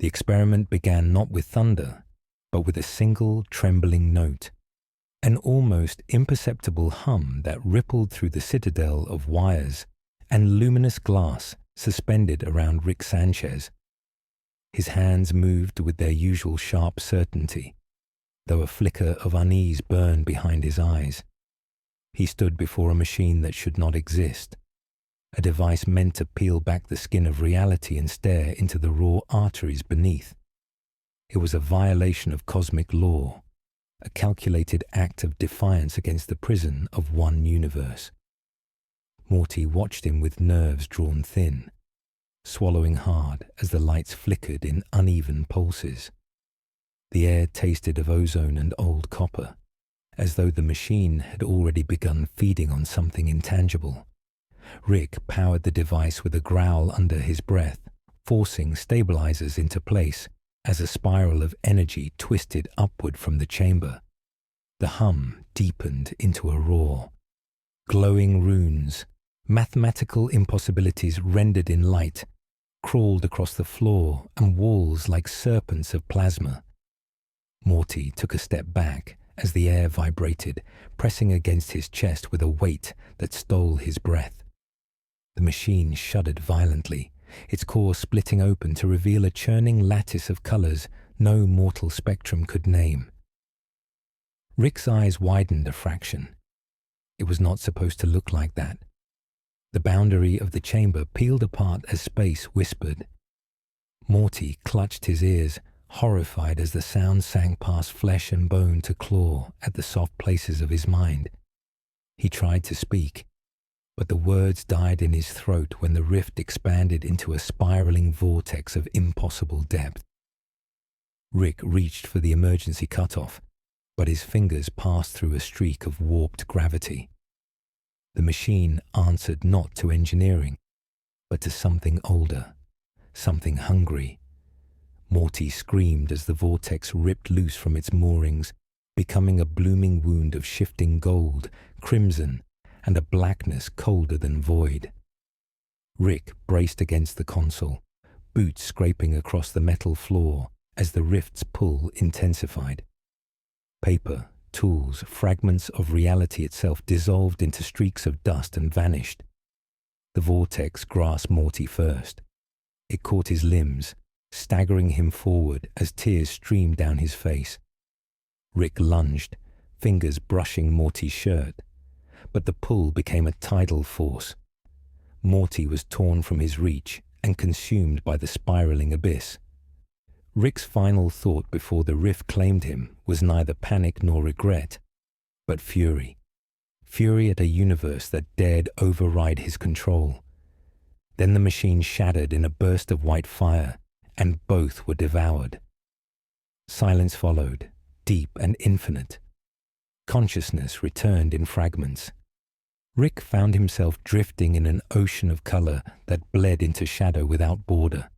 The experiment began not with thunder, but with a single trembling note, an almost imperceptible hum that rippled through the citadel of wires and luminous glass suspended around Rick Sanchez. His hands moved with their usual sharp certainty, though a flicker of unease burned behind his eyes. He stood before a machine that should not exist, a device meant to peel back the skin of reality and stare into the raw arteries beneath. It was a violation of cosmic law, a calculated act of defiance against the prison of one universe. Morty watched him with nerves drawn thin, swallowing hard as the lights flickered in uneven pulses. The air tasted of ozone and old copper, as though the machine had already begun feeding on something intangible. Rick powered the device with a growl under his breath, forcing stabilizers into place as a spiral of energy twisted upward from the chamber. The hum deepened into a roar. Glowing runes, mathematical impossibilities rendered in light, crawled across the floor and walls like serpents of plasma. Morty took a step back as the air vibrated, pressing against his chest with a weight that stole his breath. The machine shuddered violently, its core splitting open to reveal a churning lattice of colors no mortal spectrum could name. Rick's eyes widened a fraction. It was not supposed to look like that. The boundary of the chamber peeled apart as space whispered. Morty clutched his ears, horrified as the sound sank past flesh and bone to claw at the soft places of his mind. He tried to speak, but the words died in his throat when the rift expanded into a spiraling vortex of impossible depth. Rick reached for the emergency cutoff, but his fingers passed through a streak of warped gravity. The machine answered not to engineering, but to something older, something hungry. Morty screamed as the vortex ripped loose from its moorings, becoming a blooming wound of shifting gold, crimson, and a blackness colder than void. Rick braced against the console, boots scraping across the metal floor as the rift's pull intensified. Paper, tools, fragments of reality itself dissolved into streaks of dust and vanished. The vortex grasped Morty first. It caught his limbs, staggering him forward as tears streamed down his face. Rick lunged, fingers brushing Morty's shirt, but the pull became a tidal force. Morty was torn from his reach and consumed by the spiraling abyss. Rick's final thought before the rift claimed him was neither panic nor regret, but fury. Fury at a universe that dared override his control. Then the machine shattered in a burst of white fire, and both were devoured. Silence followed, deep and infinite. Consciousness returned in fragments. Rick found himself drifting in an ocean of color that bled into shadow without border.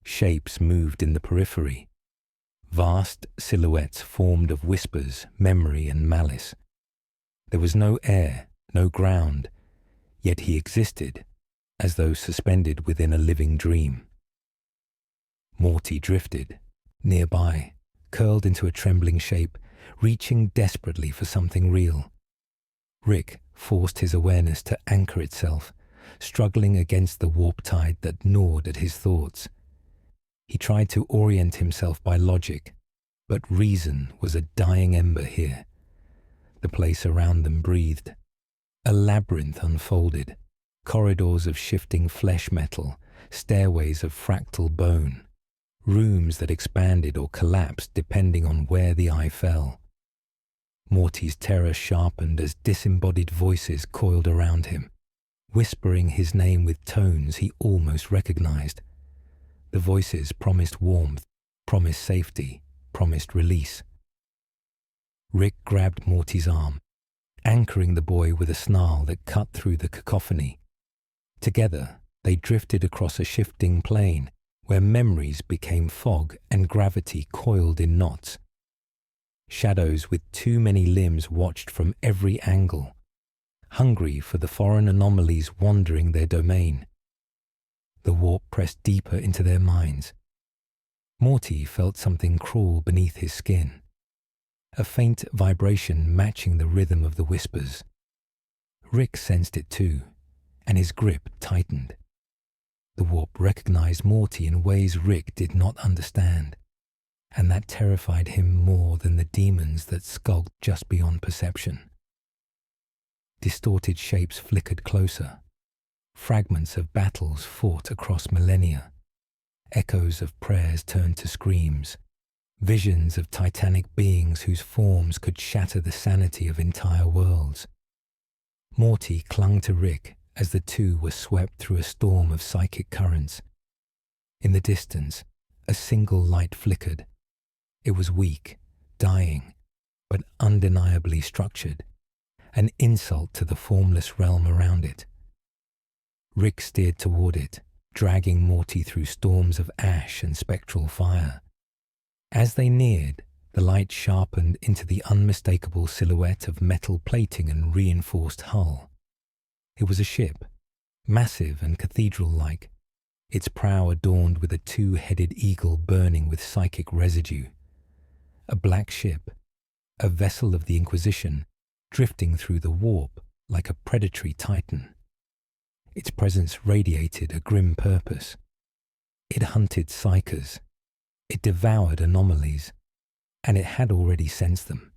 Shapes moved in the periphery. Vast silhouettes formed of whispers, memory, and malice. There was no air, no ground, yet he existed, as though suspended within a living dream. Morty drifted, nearby, curled into a trembling shape, reaching desperately for something real. Rick forced his awareness to anchor itself, struggling against the warp tide that gnawed at his thoughts. He tried to orient himself by logic, but reason was a dying ember here. The place around them breathed. A labyrinth unfolded, corridors of shifting flesh metal, stairways of fractal bone, rooms that expanded or collapsed depending on where the eye fell. Morty's terror sharpened as disembodied voices coiled around him, whispering his name with tones he almost recognized. The voices promised warmth, promised safety, promised release. Rick grabbed Morty's arm, anchoring the boy with a snarl that cut through the cacophony. Together, they drifted across a shifting plane where memories became fog and gravity coiled in knots. Shadows with too many limbs watched from every angle, hungry for the foreign anomalies wandering their domain. The warp pressed deeper into their minds, Morty felt something crawl beneath his skin, a faint vibration matching the rhythm of the whispers. Rick sensed it too, and his grip tightened. The warp recognized Morty in ways Rick did not understand, and that terrified him more than the demons that skulked just beyond perception. Distorted shapes flickered closer, fragments of battles fought across millennia, echoes of prayers turned to screams, visions of titanic beings whose forms could shatter the sanity of entire worlds. Morty clung to Rick as the two were swept through a storm of psychic currents. In the distance, a single light flickered. It was weak, dying, but undeniably structured, an insult to the formless realm around it. Rick steered toward it, dragging Morty through storms of ash and spectral fire. As they neared, the light sharpened into the unmistakable silhouette of metal plating and reinforced hull. It was a ship, massive and cathedral-like, its prow adorned with a two-headed eagle burning with psychic residue. A black ship, a vessel of the Inquisition, drifting through the warp like a predatory titan. Its presence radiated a grim purpose. It hunted psychers, it devoured anomalies, and it had already sensed them.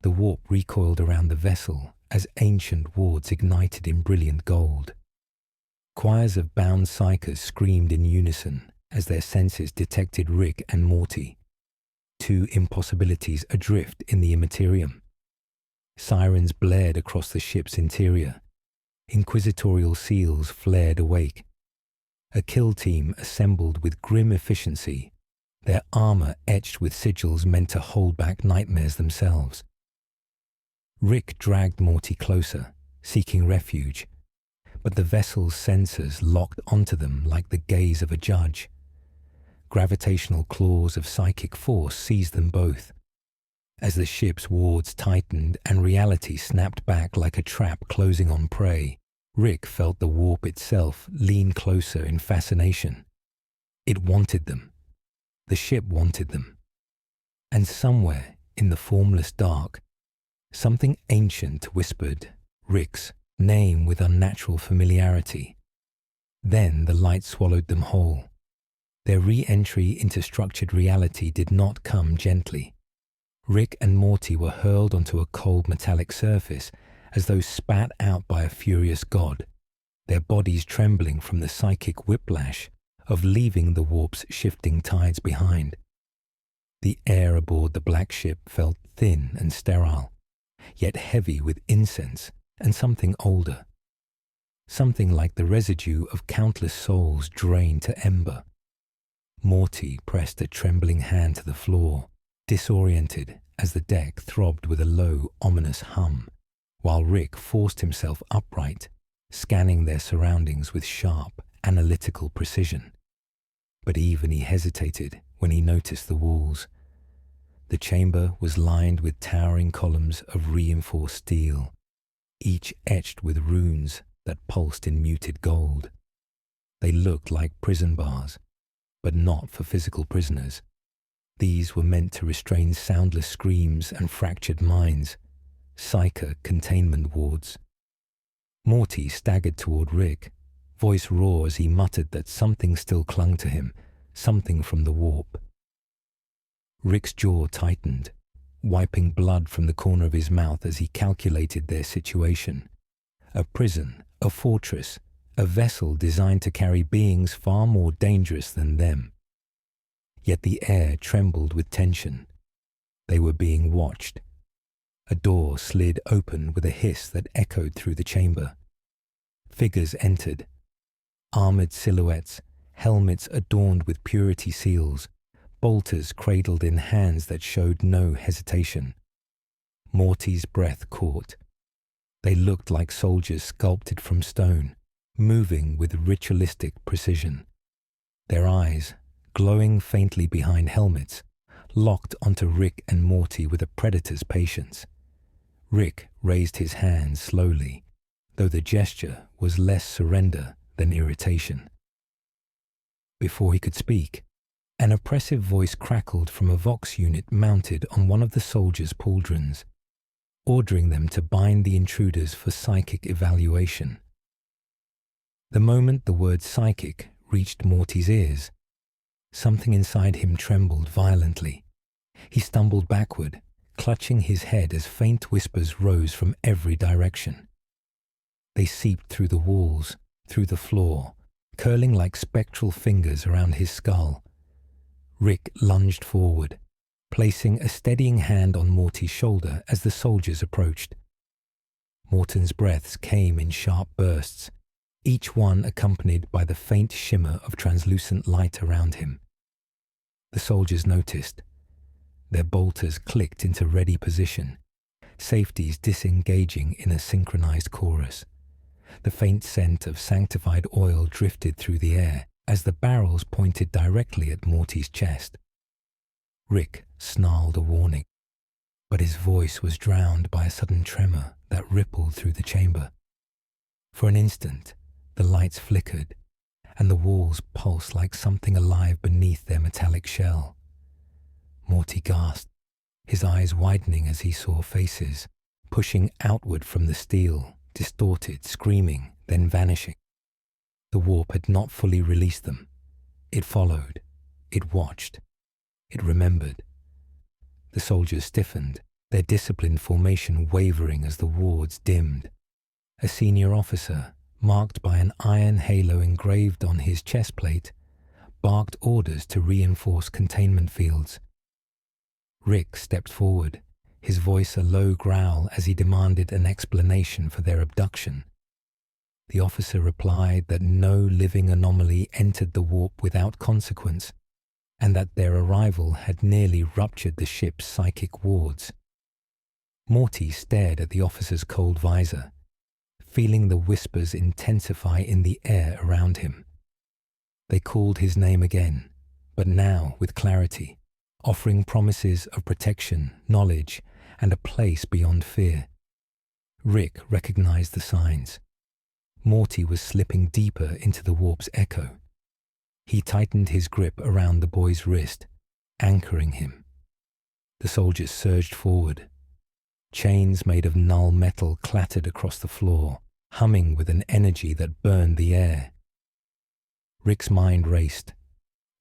The warp recoiled around the vessel as ancient wards ignited in brilliant gold. Choirs of bound psychers screamed in unison as their senses detected Rick and Morty, two impossibilities adrift in the Imperium. Sirens blared across the ship's interior. Inquisitorial seals flared awake. A kill team assembled with grim efficiency, their armor etched with sigils meant to hold back nightmares themselves. Rick dragged Morty closer, seeking refuge, but the vessel's sensors locked onto them like the gaze of a judge. Gravitational claws of psychic force seized them both. As the ship's wards tightened and reality snapped back like a trap closing on prey, Rick felt the warp itself lean closer in fascination. It wanted them. The ship wanted them. And somewhere in the formless dark, something ancient whispered Rick's name with unnatural familiarity. Then the light swallowed them whole. Their re-entry into structured reality did not come gently. Rick and Morty were hurled onto a cold metallic surface as though spat out by a furious god, their bodies trembling from the psychic whiplash of leaving the warp's shifting tides behind. The air aboard the black ship felt thin and sterile, yet heavy with incense and something older. Something like the residue of countless souls drained to ember. Morty pressed a trembling hand to the floor, disoriented as the deck throbbed with a low, ominous hum, while Rick forced himself upright, scanning their surroundings with sharp, analytical precision. But even he hesitated when he noticed the walls. The chamber was lined with towering columns of reinforced steel, each etched with runes that pulsed in muted gold. They looked like prison bars, but not for physical prisoners. These were meant to restrain soundless screams and fractured minds, psyker containment wards. Morty staggered toward Rick, voice raw as he muttered that something still clung to him, something from the warp. Rick's jaw tightened, wiping blood from the corner of his mouth as he calculated their situation. A prison, a fortress, a vessel designed to carry beings far more dangerous than them. Yet the air trembled with tension. They were being watched. A door slid open with a hiss that echoed through the chamber. Figures entered. Armored silhouettes, helmets adorned with purity seals, bolters cradled in hands that showed no hesitation. Morty's breath caught. They looked like soldiers sculpted from stone, moving with ritualistic precision. Their eyes, glowing faintly behind helmets, locked onto Rick and Morty with a predator's patience. Rick raised his hand slowly, though the gesture was less surrender than irritation. Before he could speak, An oppressive voice crackled from a Vox unit mounted on one of the soldiers' pauldrons, ordering them to bind the intruders for psychic evaluation. The moment the word psychic reached Morty's ears, something inside him trembled violently. He stumbled backward, clutching his head as faint whispers rose from every direction. They seeped through the walls, through the floor, curling like spectral fingers around his skull. Rick lunged forward, placing a steadying hand on Morty's shoulder as the soldiers approached. Morton's breaths came in sharp bursts, each one accompanied by the faint shimmer of translucent light around him. The soldiers noticed. Their bolters clicked into ready position, safeties disengaging in a synchronized chorus. The faint scent of sanctified oil drifted through the air as the barrels pointed directly at Morty's chest. Rick snarled a warning, but his voice was drowned by a sudden tremor that rippled through the chamber. For an instant, the lights flickered, and the walls pulsed like something alive beneath their metallic shell. Morty gasped, his eyes widening as he saw faces, pushing outward from the steel, distorted, screaming, then vanishing. The warp had not fully released them. It followed. It watched. It remembered. The soldiers stiffened, their disciplined formation wavering as the wards dimmed. A senior officer, marked by an iron halo engraved on his chest plate, barked orders to reinforce containment fields. Rick stepped forward, his voice a low growl as he demanded an explanation for their abduction. The officer replied that no living anomaly entered the warp without consequence, and that their arrival had nearly ruptured the ship's psychic wards. Morty stared at the officer's cold visor, feeling the whispers intensify in the air around him. They called his name again, but now with clarity, offering promises of protection, knowledge, and a place beyond fear. Rick recognized the signs. Morty was slipping deeper into the warp's echo. He tightened his grip around the boy's wrist, anchoring him. The soldiers surged forward. Chains made of null metal clattered across the floor, humming with an energy that burned the air. Rick's mind raced.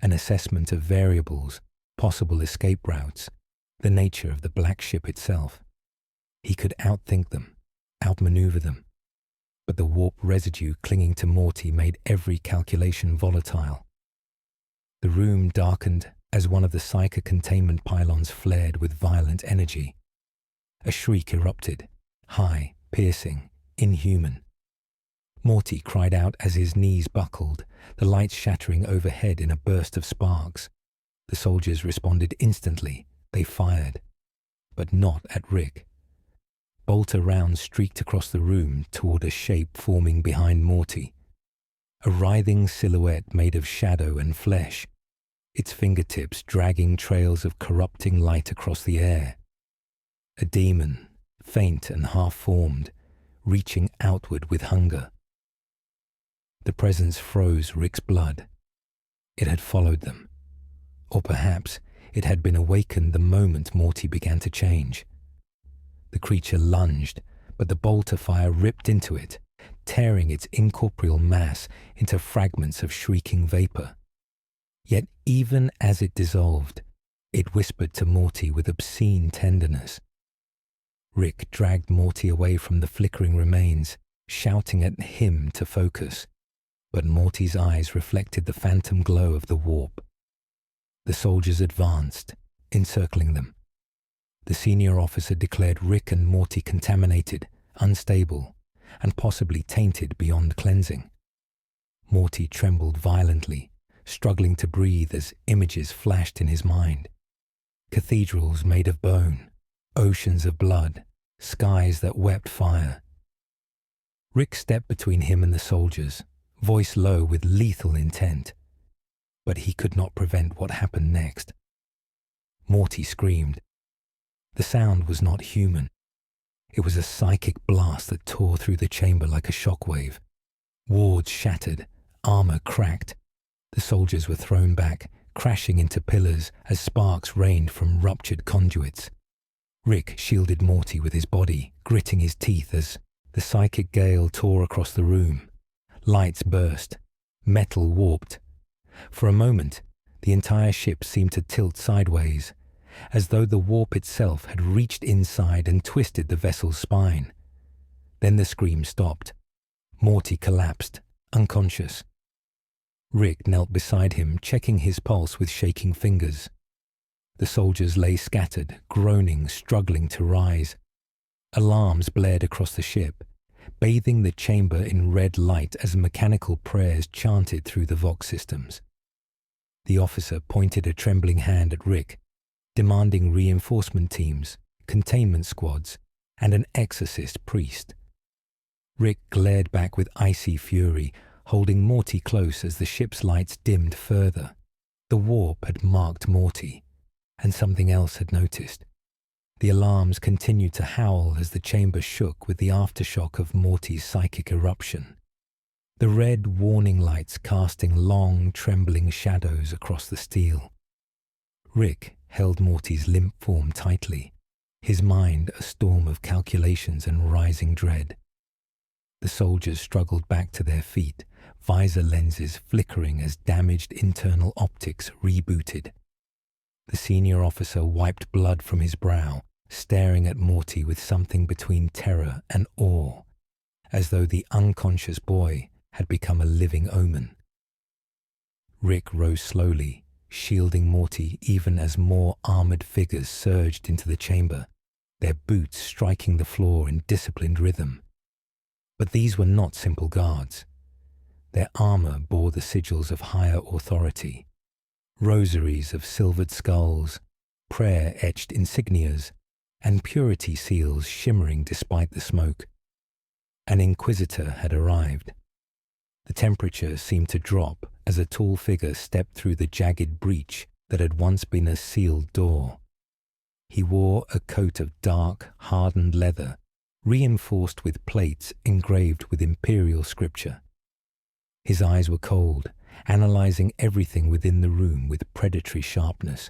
An assessment of variables, possible escape routes, the nature of the black ship itself. He could outthink them, outmaneuver them. But the warp residue clinging to Morty made every calculation volatile. The room darkened as one of the psycho containment pylons flared with violent energy. A shriek erupted, high, piercing, inhuman. Morty cried out as his knees buckled, the lights shattering overhead in a burst of sparks. The soldiers responded instantly. They fired, but not at Rick. Bolter rounds streaked across the room toward a shape forming behind Morty. A writhing silhouette made of shadow and flesh, its fingertips dragging trails of corrupting light across the air. A demon, faint and half-formed, reaching outward with hunger. The presence froze Rick's blood. It had followed them. Or perhaps it had been awakened the moment Morty began to change. The creature lunged, but the bolter fire ripped into it, tearing its incorporeal mass into fragments of shrieking vapor. Yet even as it dissolved, it whispered to Morty with obscene tenderness. Rick dragged Morty away from the flickering remains, shouting at him to focus, but Morty's eyes reflected the phantom glow of the warp. The soldiers advanced, encircling them. The senior officer declared Rick and Morty contaminated, unstable, and possibly tainted beyond cleansing. Morty trembled violently, struggling to breathe as images flashed in his mind. Cathedrals made of bone, oceans of blood, skies that wept fire. Rick stepped between him and the soldiers, voice low with lethal intent. But he could not prevent what happened next. Morty screamed. The sound was not human. It was a psychic blast that tore through the chamber like a shockwave. Wards shattered, armor cracked. The soldiers were thrown back, crashing into pillars as sparks rained from ruptured conduits. Rick shielded Morty with his body, gritting his teeth as the psychic gale tore across the room. Lights burst. Metal warped. For a moment, the entire ship seemed to tilt sideways, as though the warp itself had reached inside and twisted the vessel's spine. Then the scream stopped. Morty collapsed, unconscious. Rick knelt beside him, checking his pulse with shaking fingers. The soldiers lay scattered, groaning, struggling to rise. Alarms blared across the ship, bathing the chamber in red light as mechanical prayers chanted through the Vox systems. The officer pointed a trembling hand at Rick, demanding reinforcement teams, containment squads, and an exorcist priest. Rick glared back with icy fury, holding Morty close as the ship's lights dimmed further. The warp had marked Morty, and something else had noticed. The alarms continued to howl as the chamber shook with the aftershock of Morty's psychic eruption. The red warning lights casting long, trembling shadows across the steel. Rick held Morty's limp form tightly, his mind a storm of calculations and rising dread. The soldiers struggled back to their feet, visor lenses flickering as damaged internal optics rebooted. The senior officer wiped blood from his brow, staring at Morty with something between terror and awe, as though the unconscious boy had become a living omen. Rick rose slowly, shielding Morty even as more armored figures surged into the chamber, their boots striking the floor in disciplined rhythm. But these were not simple guards. Their armor bore the sigils of higher authority, rosaries of silvered skulls, prayer-etched insignias, and purity seals shimmering despite the smoke. An inquisitor had arrived. The temperature seemed to drop as a tall figure stepped through the jagged breach that had once been a sealed door. He wore a coat of dark, hardened leather, reinforced with plates engraved with imperial scripture. His eyes were cold, analyzing everything within the room with predatory sharpness.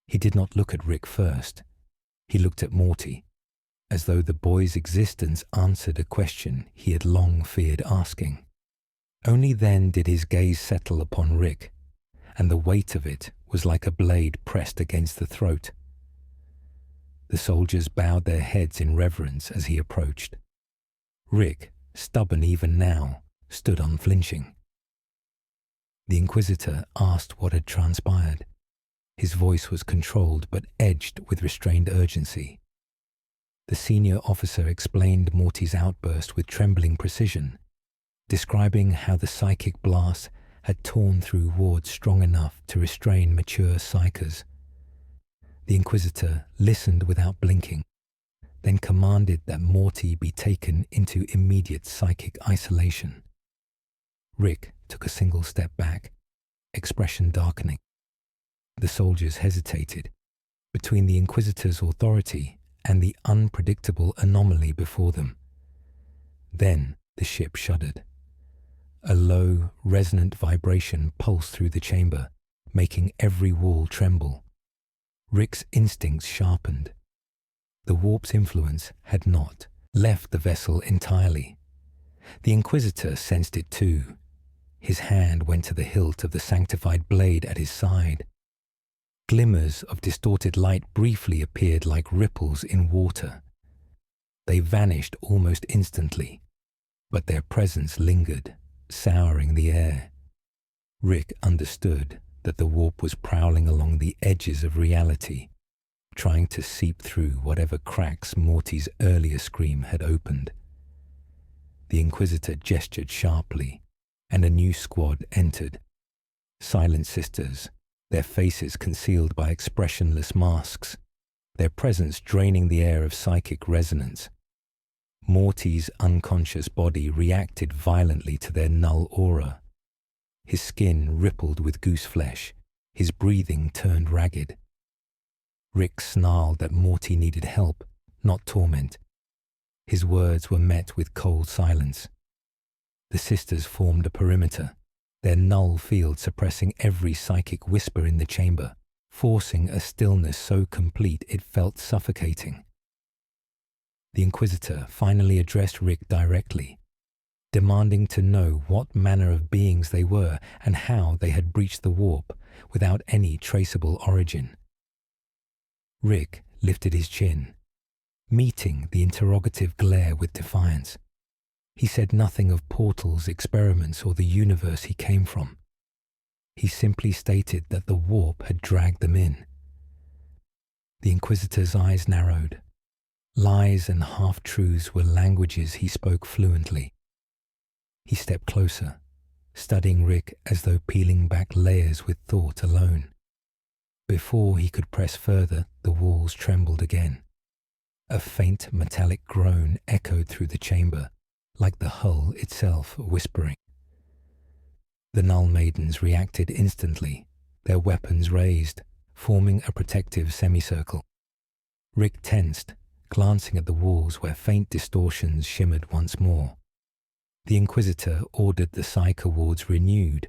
He did not look at Rick first. He looked at Morty, as though the boy's existence answered a question he had long feared asking. Only then did his gaze settle upon Rick, and the weight of it was like a blade pressed against the throat. The soldiers bowed their heads in reverence as he approached. Rick, stubborn even now, stood unflinching. The inquisitor asked what had transpired. His voice was controlled but edged with restrained urgency. The senior officer explained Morty's outburst with trembling precision, describing how the psychic blast had torn through wards strong enough to restrain mature psychers. The inquisitor listened without blinking, then commanded that Morty be taken into immediate psychic isolation. Rick took a single step back, expression darkening. The soldiers hesitated between the inquisitor's authority and the unpredictable anomaly before them. Then the ship shuddered. A low, resonant vibration pulsed through the chamber, making every wall tremble. Rick's instincts sharpened. The warp's influence had not left the vessel entirely. The inquisitor sensed it too. His hand went to the hilt of the sanctified blade at his side. Glimmers of distorted light briefly appeared like ripples in water. They vanished almost instantly, but their presence lingered, souring the air. Rick understood that the warp was prowling along the edges of reality, trying to seep through whatever cracks Morty's earlier scream had opened. The Inquisitor gestured sharply, and a new squad entered. Silent sisters, their faces concealed by expressionless masks, their presence draining the air of psychic resonance. Morty's unconscious body reacted violently to their null aura. His skin rippled with goose flesh, his breathing turned ragged. Rick snarled that Morty needed help, not torment. His words were met with cold silence. The sisters formed a perimeter, their null field suppressing every psychic whisper in the chamber, forcing a stillness so complete it felt suffocating. The Inquisitor finally addressed Rick directly, demanding to know what manner of beings they were and how they had breached the warp without any traceable origin. Rick lifted his chin, meeting the interrogative glare with defiance. He said nothing of portals, experiments, or the universe he came from. He simply stated that the warp had dragged them in. The Inquisitor's eyes narrowed. Lies and half-truths were languages he spoke fluently. He stepped closer, studying Rick as though peeling back layers with thought alone. Before he could press further, the walls trembled again. A faint metallic groan echoed through the chamber, like the hull itself whispering. The Null Maidens reacted instantly, their weapons raised, forming a protective semicircle. Rick tensed, glancing at the walls where faint distortions shimmered once more. The Inquisitor ordered the psych wards renewed,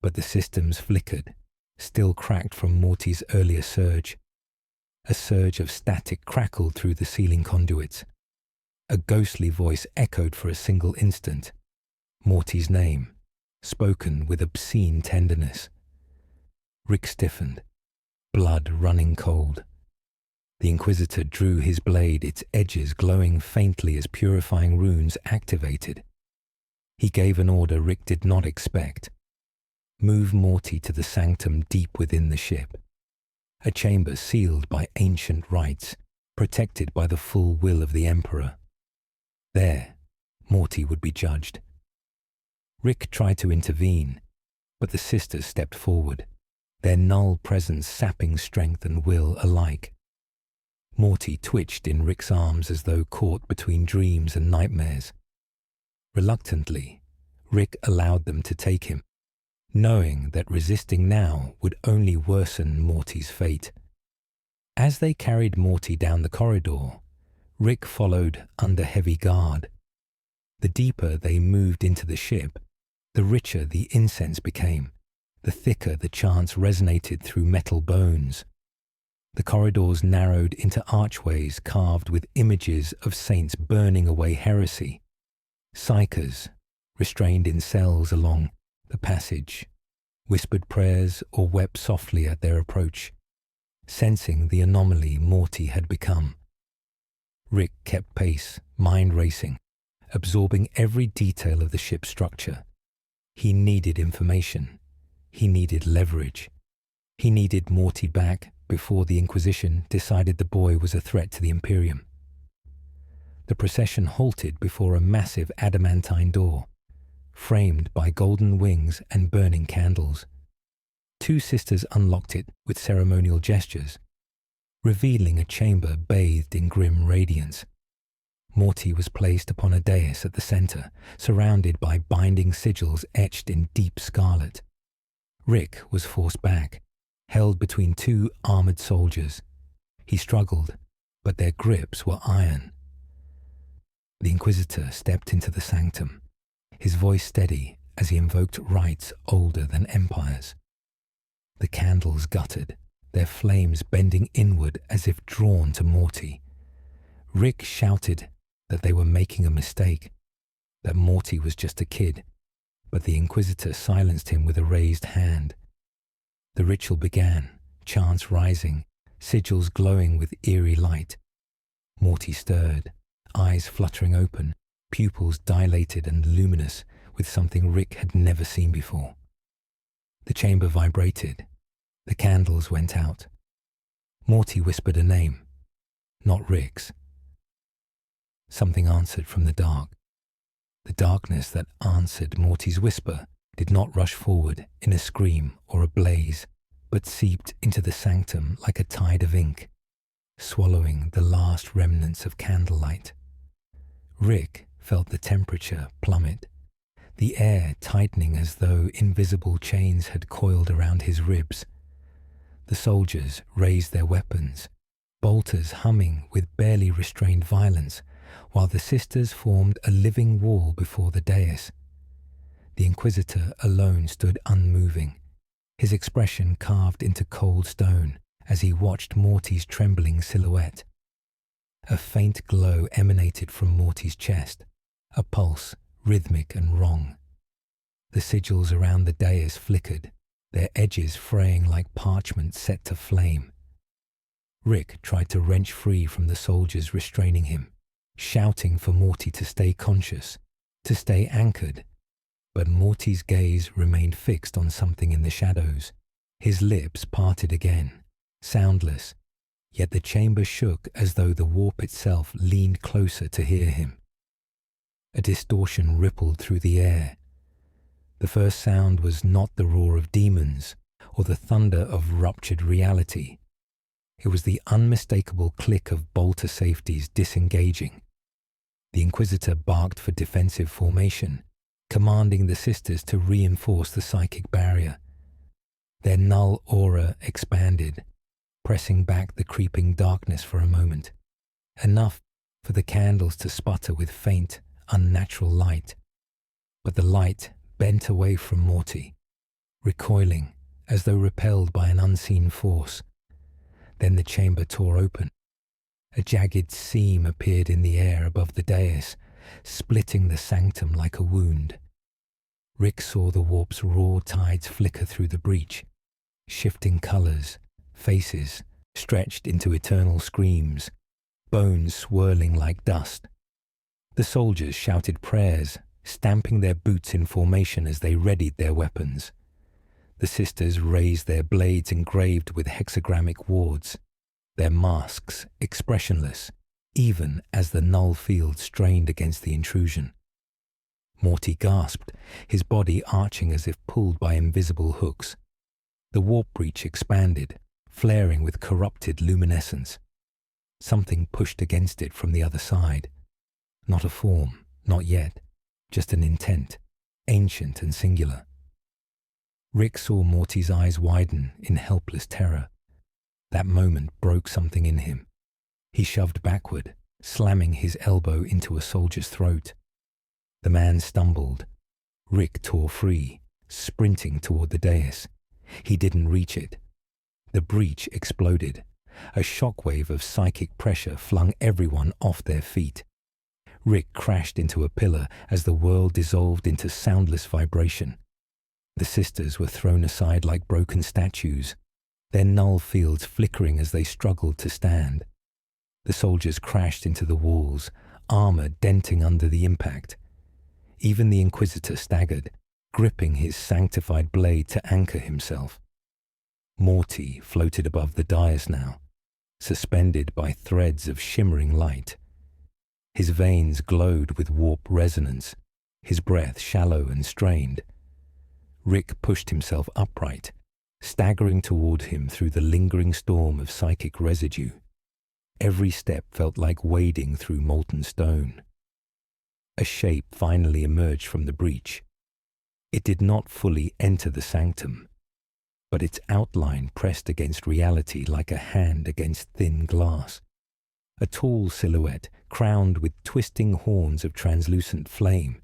but the systems flickered, still cracked from Morty's earlier surge. A surge of static crackled through the ceiling conduits. A ghostly voice echoed for a single instant. Morty's name, spoken with obscene tenderness. Rick stiffened, blood running cold. The Inquisitor drew his blade, its edges glowing faintly as purifying runes activated. He gave an order Rick did not expect. Move Morty to the sanctum deep within the ship. A chamber sealed by ancient rites, protected by the full will of the Emperor. There, Morty would be judged. Rick tried to intervene, but the sisters stepped forward, their null presence sapping strength and will alike. Morty twitched in Rick's arms as though caught between dreams and nightmares. Reluctantly, Rick allowed them to take him, knowing that resisting now would only worsen Morty's fate. As they carried Morty down the corridor, Rick followed under heavy guard. The deeper they moved into the ship, the richer the incense became, the thicker the chants resonated through metal bones. The corridors narrowed into archways carved with images of saints burning away heresy. Psychers, restrained in cells along the passage, whispered prayers or wept softly at their approach, sensing the anomaly Morty had become. Rick kept pace, mind racing, absorbing every detail of the ship's structure. He needed information. He needed leverage. He needed Morty back before the Inquisition decided the boy was a threat to the Imperium. The procession halted before a massive adamantine door, framed by golden wings and burning candles. Two sisters unlocked it with ceremonial gestures, revealing a chamber bathed in grim radiance. Morty was placed upon a dais at the center, surrounded by binding sigils etched in deep scarlet. Rick was forced back, held between two armored soldiers. He struggled, but their grips were iron. The Inquisitor stepped into the sanctum, his voice steady as he invoked rites older than empires. The candles guttered, their flames bending inward as if drawn to Morty. Rick shouted that they were making a mistake, that Morty was just a kid, but the Inquisitor silenced him with a raised hand. The ritual began, chants rising, sigils glowing with eerie light. Morty stirred, eyes fluttering open, pupils dilated and luminous with something Rick had never seen before. The chamber vibrated. The candles went out. Morty whispered a name, not Rick's. Something answered from the dark. The darkness that answered Morty's whisper did not rush forward in a scream or a blaze, but seeped into the sanctum like a tide of ink, swallowing the last remnants of candlelight. Rick felt the temperature plummet, the air tightening as though invisible chains had coiled around his ribs. The soldiers raised their weapons, bolters humming with barely restrained violence, while the sisters formed a living wall before the dais. The Inquisitor alone stood unmoving, his expression carved into cold stone as he watched Morty's trembling silhouette. A faint glow emanated from Morty's chest, a pulse rhythmic and wrong. The sigils around the dais flickered, their edges fraying like parchment set to flame. Rick tried to wrench free from the soldiers restraining him, shouting for Morty to stay conscious, to stay anchored. But Morty's gaze remained fixed on something in the shadows. His lips parted again, soundless, yet the chamber shook as though the warp itself leaned closer to hear him. A distortion rippled through the air. The first sound was not the roar of demons or the thunder of ruptured reality. It was the unmistakable click of bolter safeties disengaging. The Inquisitor barked for defensive formation, commanding the sisters to reinforce the psychic barrier. Their null aura expanded, pressing back the creeping darkness for a moment, enough for the candles to sputter with faint, unnatural light. But the light bent away from Morty, recoiling as though repelled by an unseen force. Then the chamber tore open. A jagged seam appeared in the air above the dais, splitting the sanctum like a wound. Rick saw the warp's raw tides flicker through the breach, shifting colors, faces stretched into eternal screams, bones swirling like dust. The soldiers shouted prayers, stamping their boots in formation as they readied their weapons. The sisters raised their blades engraved with hexagrammic wards, their masks expressionless, even as the null field strained against the intrusion. Morty gasped, his body arching as if pulled by invisible hooks. The warp breach expanded, flaring with corrupted luminescence. Something pushed against it from the other side. Not a form, not yet, just an intent, ancient and singular. Rick saw Morty's eyes widen in helpless terror. That moment broke something in him. He shoved backward, slamming his elbow into a soldier's throat. The man stumbled. Rick tore free, sprinting toward the dais. He didn't reach it. The breach exploded. A shockwave of psychic pressure flung everyone off their feet. Rick crashed into a pillar as the world dissolved into soundless vibration. The sisters were thrown aside like broken statues, their null fields flickering as they struggled to stand. The soldiers crashed into the walls, armor denting under the impact. Even the Inquisitor staggered, gripping his sanctified blade to anchor himself. Morty floated above the dais now, suspended by threads of shimmering light. His veins glowed with warp resonance, his breath shallow and strained. Rick pushed himself upright, staggering toward him through the lingering storm of psychic residue. Every step felt like wading through molten stone. A shape finally emerged from the breach. It did not fully enter the sanctum, but its outline pressed against reality like a hand against thin glass. A tall silhouette crowned with twisting horns of translucent flame.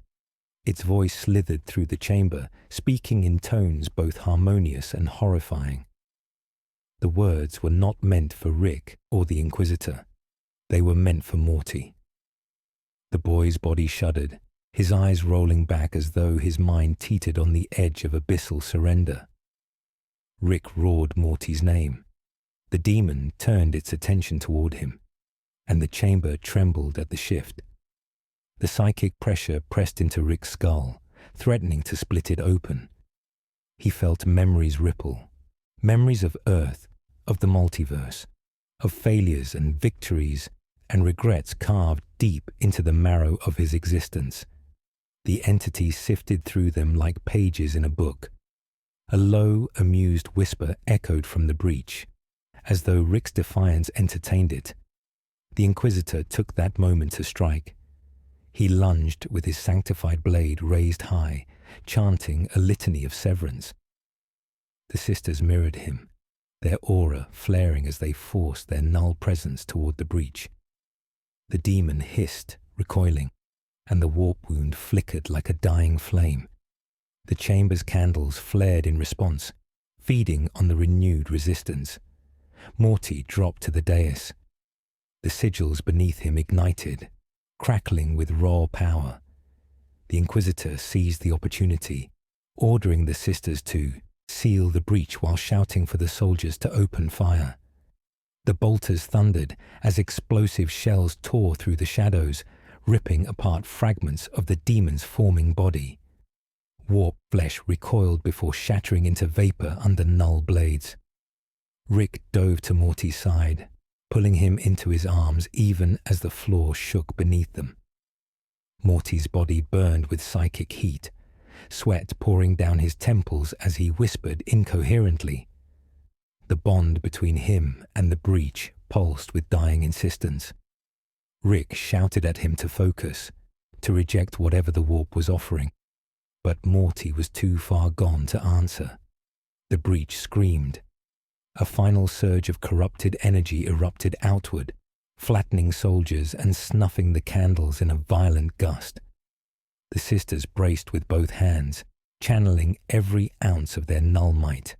Its voice slithered through the chamber, speaking in tones both harmonious and horrifying. The words were not meant for Rick or the Inquisitor. They were meant for Morty. The boy's body shuddered, his eyes rolling back as though his mind teetered on the edge of abyssal surrender. Rick roared Morty's name. The demon turned its attention toward him, and the chamber trembled at the shift. The psychic pressure pressed into Rick's skull, threatening to split it open. He felt memories ripple, memories of Earth, of the multiverse, of failures and victories and regrets carved deep into the marrow of his existence. The entity sifted through them like pages in a book. A low, amused whisper echoed from the breach, as though Rick's defiance entertained it. The Inquisitor took that moment to strike. He lunged with his sanctified blade raised high, chanting a litany of severance. The sisters mirrored him, their aura flaring as they forced their null presence toward the breach. The demon hissed, recoiling, and the warp wound flickered like a dying flame. The chamber's candles flared in response, feeding on the renewed resistance. Morty dropped to the dais. The sigils beneath him ignited, crackling with raw power. The Inquisitor seized the opportunity, ordering the sisters to seal the breach while shouting for the soldiers to open fire. The bolters thundered as explosive shells tore through the shadows, ripping apart fragments of the demon's forming body. Warped flesh recoiled before shattering into vapor under null blades. Rick dove to Morty's side, pulling him into his arms even as the floor shook beneath them. Morty's body burned with psychic heat, sweat pouring down his temples as he whispered incoherently. The bond between him and the breach pulsed with dying insistence. Rick shouted at him to focus, to reject whatever the warp was offering. But Morty was too far gone to answer. The breach screamed. A final surge of corrupted energy erupted outward, flattening soldiers and snuffing the candles in a violent gust. The sisters braced with both hands, channeling every ounce of their null might.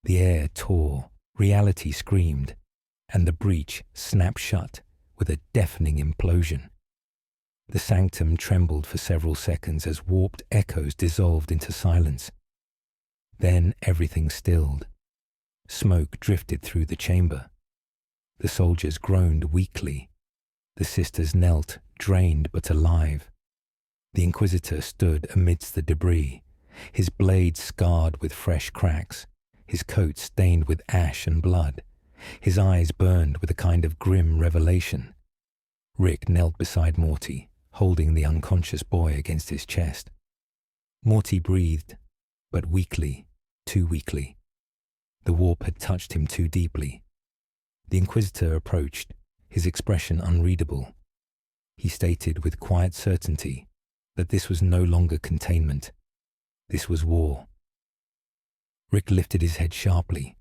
The air tore, reality screamed, and the breach snapped shut with a deafening implosion. The sanctum trembled for several seconds as warped echoes dissolved into silence. Then everything stilled. Smoke drifted through the chamber. The soldiers groaned weakly. The sisters knelt, drained but alive. The Inquisitor stood amidst the debris, his blade scarred with fresh cracks, his coat stained with ash and blood, his eyes burned with a kind of grim revelation. Rick knelt beside Morty, holding the unconscious boy against his chest. Morty breathed, but weakly, too weakly. The warp had touched him too deeply. The Inquisitor approached, his expression unreadable. He stated with quiet certainty that this was no longer containment. This was war. Rick lifted his head sharply.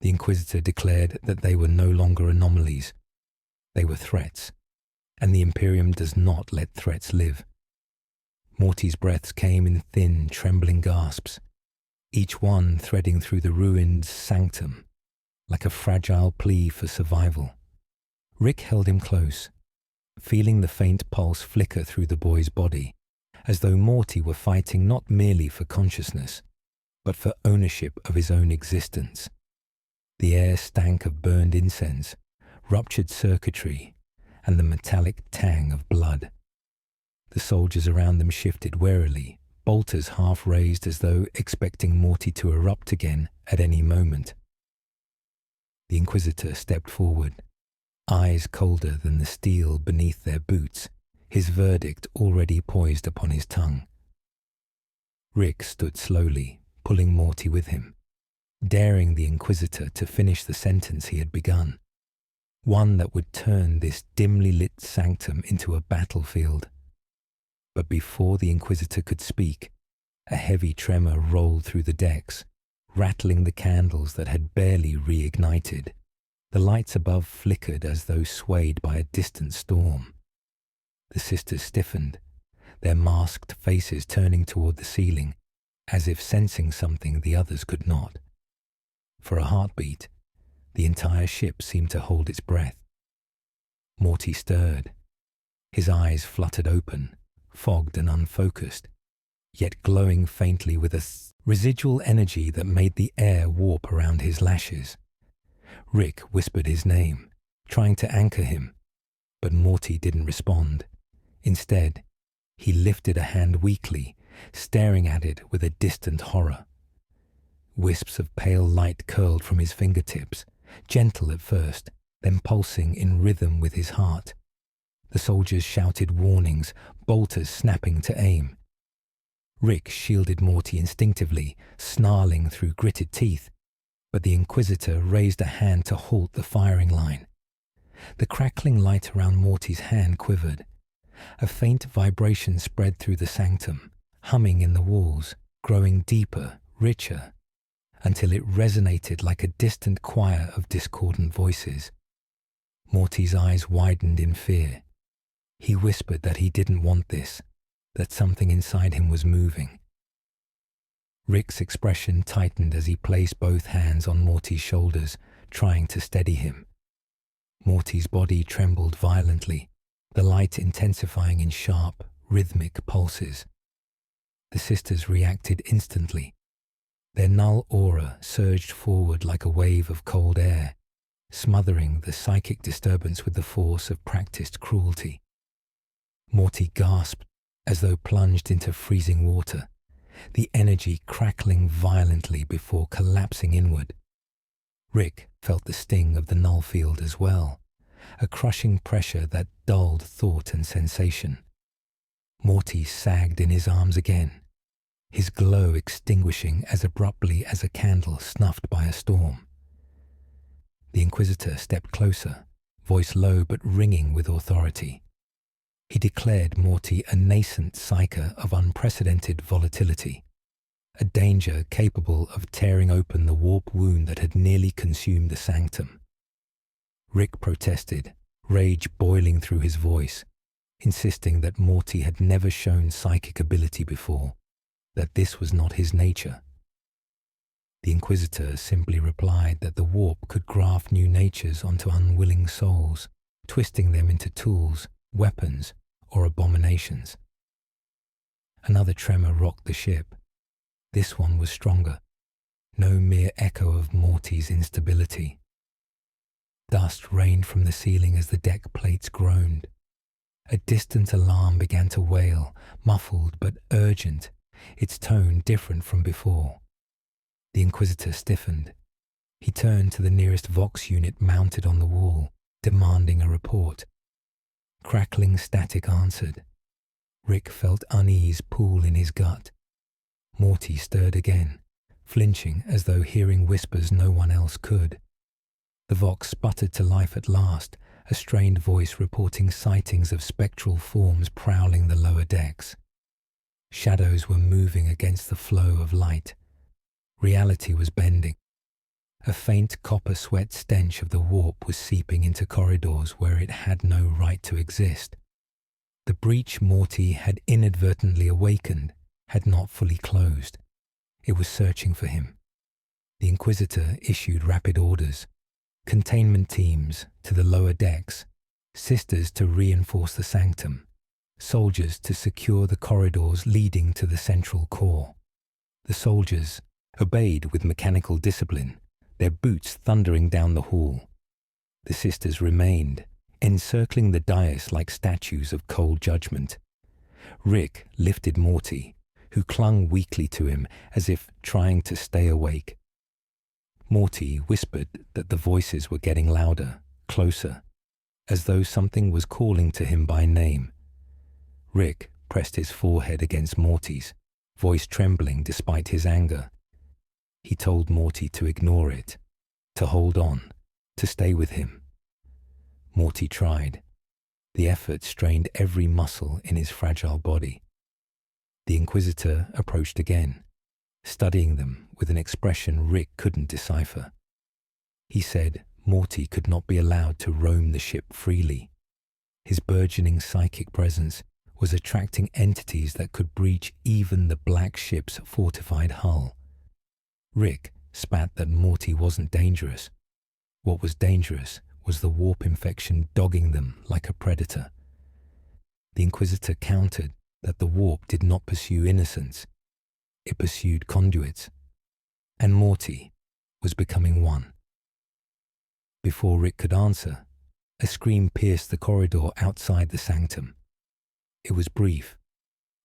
The Inquisitor declared that they were no longer anomalies. They were threats, and the Imperium does not let threats live. Morty's breaths came in thin, trembling gasps, each one threading through the ruined sanctum, like a fragile plea for survival. Rick held him close, feeling the faint pulse flicker through the boy's body, as though Morty were fighting not merely for consciousness, but for ownership of his own existence. The air stank of burned incense, ruptured circuitry, and the metallic tang of blood. The soldiers around them shifted warily, bolters half raised as though expecting Morty to erupt again at any moment. The Inquisitor stepped forward, eyes colder than the steel beneath their boots, his verdict already poised upon his tongue. Rick stood slowly, pulling Morty with him, daring the Inquisitor to finish the sentence he had begun, one that would turn this dimly lit sanctum into a battlefield. But before the Inquisitor could speak, a heavy tremor rolled through the decks, rattling the candles that had barely reignited. The lights above flickered as though swayed by a distant storm. The sisters stiffened, their masked faces turning toward the ceiling, as if sensing something the others could not. For a heartbeat, the entire ship seemed to hold its breath. Morty stirred. His eyes fluttered open, fogged and unfocused, yet glowing faintly with a residual energy that made the air warp around his lashes. Rick whispered his name, trying to anchor him, but Morty didn't respond. Instead, he lifted a hand weakly, staring at it with a distant horror. Wisps of pale light curled from his fingertips, gentle at first, then pulsing in rhythm with his heart. The soldiers shouted warnings, bolters snapping to aim. Rick shielded Morty instinctively, snarling through gritted teeth, but the Inquisitor raised a hand to halt the firing line. The crackling light around Morty's hand quivered. A faint vibration spread through the sanctum, humming in the walls, growing deeper, richer, until it resonated like a distant choir of discordant voices. Morty's eyes widened in fear. He whispered that he didn't want this, that something inside him was moving. Rick's expression tightened as he placed both hands on Morty's shoulders, trying to steady him. Morty's body trembled violently, the light intensifying in sharp, rhythmic pulses. The sisters reacted instantly. Their null aura surged forward like a wave of cold air, smothering the psychic disturbance with the force of practiced cruelty. Morty gasped as though plunged into freezing water, the energy crackling violently before collapsing inward. Rick felt the sting of the null field as well, a crushing pressure that dulled thought and sensation. Morty sagged in his arms again, his glow extinguishing as abruptly as a candle snuffed by a storm. The Inquisitor stepped closer, voice low but ringing with authority. He declared Morty a nascent psyker of unprecedented volatility, a danger capable of tearing open the warp wound that had nearly consumed the sanctum. Rick protested, rage boiling through his voice, insisting that Morty had never shown psychic ability before, that this was not his nature. The Inquisitor simply replied that the warp could graft new natures onto unwilling souls, twisting them into tools, weapons, or abominations. Another tremor rocked the ship. This one was stronger, no mere echo of Morty's instability. Dust rained from the ceiling as the deck plates groaned. A distant alarm began to wail, muffled but urgent, its tone different from before. The Inquisitor stiffened. He turned to the nearest Vox unit mounted on the wall, demanding a report. Crackling static answered. Rick felt unease pool in his gut. Morty stirred again, flinching as though hearing whispers no one else could. The Vox sputtered to life at last, a strained voice reporting sightings of spectral forms prowling the lower decks. Shadows were moving against the flow of light. Reality was bending. A faint copper sweat stench of the warp was seeping into corridors where it had no right to exist. The breach Morty had inadvertently awakened had not fully closed. It was searching for him. The Inquisitor issued rapid orders. Containment teams to the lower decks, sisters to reinforce the sanctum, soldiers to secure the corridors leading to the central core. The soldiers obeyed with mechanical discipline, their boots thundering down the hall. The sisters remained, encircling the dais like statues of cold judgment. Rick lifted Morty, who clung weakly to him as if trying to stay awake. Morty whispered that the voices were getting louder, closer, as though something was calling to him by name. Rick pressed his forehead against Morty's, voice trembling despite his anger. He told Morty to ignore it, to hold on, to stay with him. Morty tried. The effort strained every muscle in his fragile body. The Inquisitor approached again, studying them with an expression Rick couldn't decipher. He said Morty could not be allowed to roam the ship freely. His burgeoning psychic presence was attracting entities that could breach even the black ship's fortified hull. Rick spat that Morty wasn't dangerous. What was dangerous was the warp infection dogging them like a predator. The Inquisitor countered that the warp did not pursue innocents. It pursued conduits. And Morty was becoming one. Before Rick could answer, a scream pierced the corridor outside the sanctum. It was brief,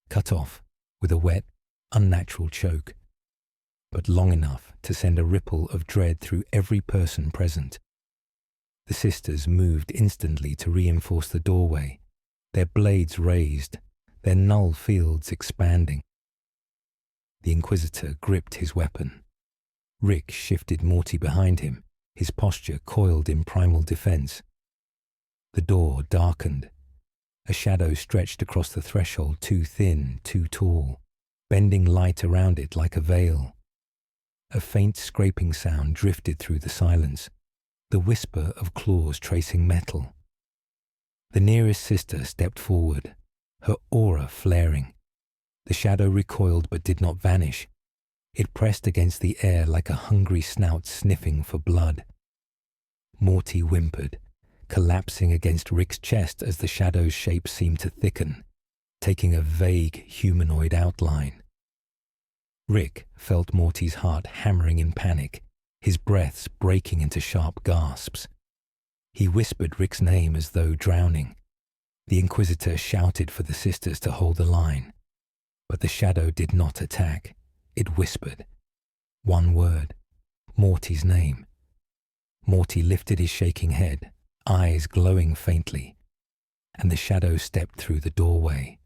cut off with a wet, unnatural choke, but long enough to send a ripple of dread through every person present. The sisters moved instantly to reinforce the doorway, their blades raised, their null fields expanding. The Inquisitor gripped his weapon. Rick shifted Morty behind him, his posture coiled in primal defense. The door darkened. A shadow stretched across the threshold, too thin, too tall, bending light around it like a veil. A faint scraping sound drifted through the silence, the whisper of claws tracing metal. The nearest sister stepped forward, her aura flaring. The shadow recoiled but did not vanish. It pressed against the air like a hungry snout sniffing for blood. Morty whimpered, collapsing against Rick's chest as the shadow's shape seemed to thicken, taking a vague humanoid outline. Rick felt Morty's heart hammering in panic, his breaths breaking into sharp gasps. He whispered Rick's name as though drowning. The Inquisitor shouted for the sisters to hold the line, but the shadow did not attack. It whispered. One word, Morty's name. Morty lifted his shaking head, eyes glowing faintly, and the shadow stepped through the doorway.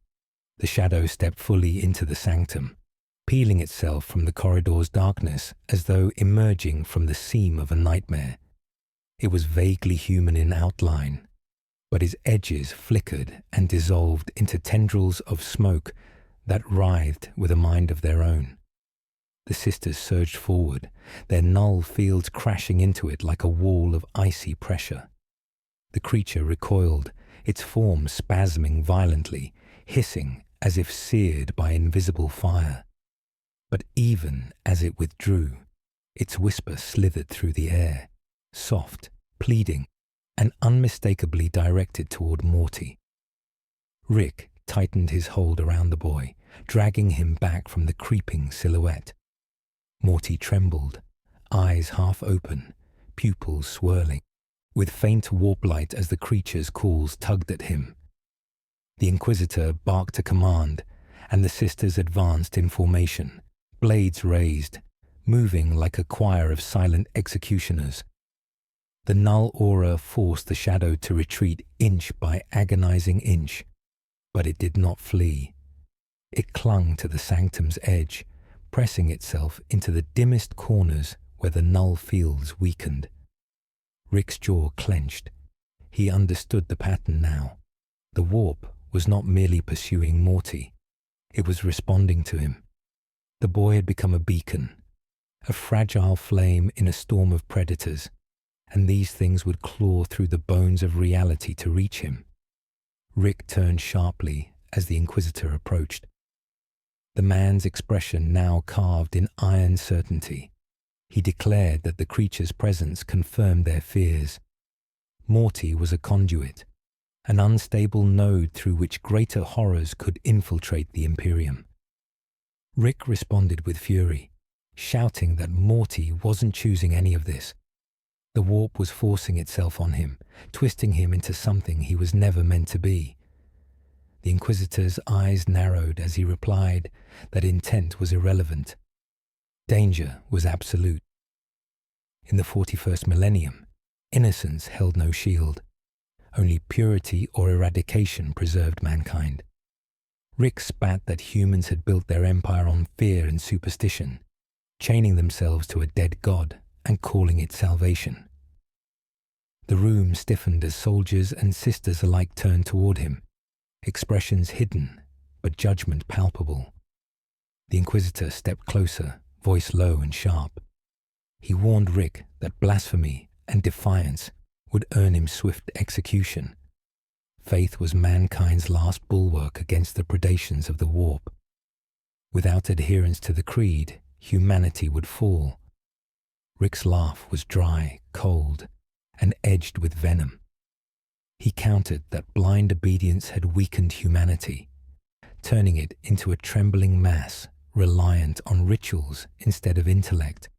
The shadow stepped fully into the sanctum, peeling itself from the corridor's darkness as though emerging from the seam of a nightmare. It was vaguely human in outline, but its edges flickered and dissolved into tendrils of smoke that writhed with a mind of their own. The sisters surged forward, their null fields crashing into it like a wall of icy pressure. The creature recoiled, its form spasming violently, hissing as if seared by invisible fire. But even as it withdrew, its whisper slithered through the air, soft, pleading, and unmistakably directed toward Morty. Rick tightened his hold around the boy, dragging him back from the creeping silhouette. Morty trembled, eyes half open, pupils swirling, with faint warp light as the creature's calls tugged at him. The Inquisitor barked a command, and the sisters advanced in formation, blades raised, moving like a choir of silent executioners. The null aura forced the shadow to retreat inch by agonizing inch, but it did not flee. It clung to the sanctum's edge, pressing itself into the dimmest corners where the null fields weakened. Rick's jaw clenched. He understood the pattern now. The warp was not merely pursuing Morty. It was responding to him. The boy had become a beacon, a fragile flame in a storm of predators, and these things would claw through the bones of reality to reach him. Rick turned sharply as the Inquisitor approached. The man's expression now carved in iron certainty. He declared that the creature's presence confirmed their fears. Morty was a conduit, an unstable node through which greater horrors could infiltrate the Imperium. Rick responded with fury, shouting that Morty wasn't choosing any of this. The warp was forcing itself on him, twisting him into something he was never meant to be. The Inquisitor's eyes narrowed as he replied that intent was irrelevant. Danger was absolute. In the 41st millennium, innocence held no shield. Only purity or eradication preserved mankind. Rick spat that humans had built their empire on fear and superstition, chaining themselves to a dead god and calling it salvation. The room stiffened as soldiers and sisters alike turned toward him, expressions hidden, but judgment palpable. The Inquisitor stepped closer, voice low and sharp. He warned Rick that blasphemy and defiance would earn him swift execution. Faith was mankind's last bulwark against the predations of the warp. Without adherence to the creed, humanity would fall. Rick's laugh was dry, cold, and edged with venom. He countered that blind obedience had weakened humanity, turning it into a trembling mass reliant on rituals instead of intellect.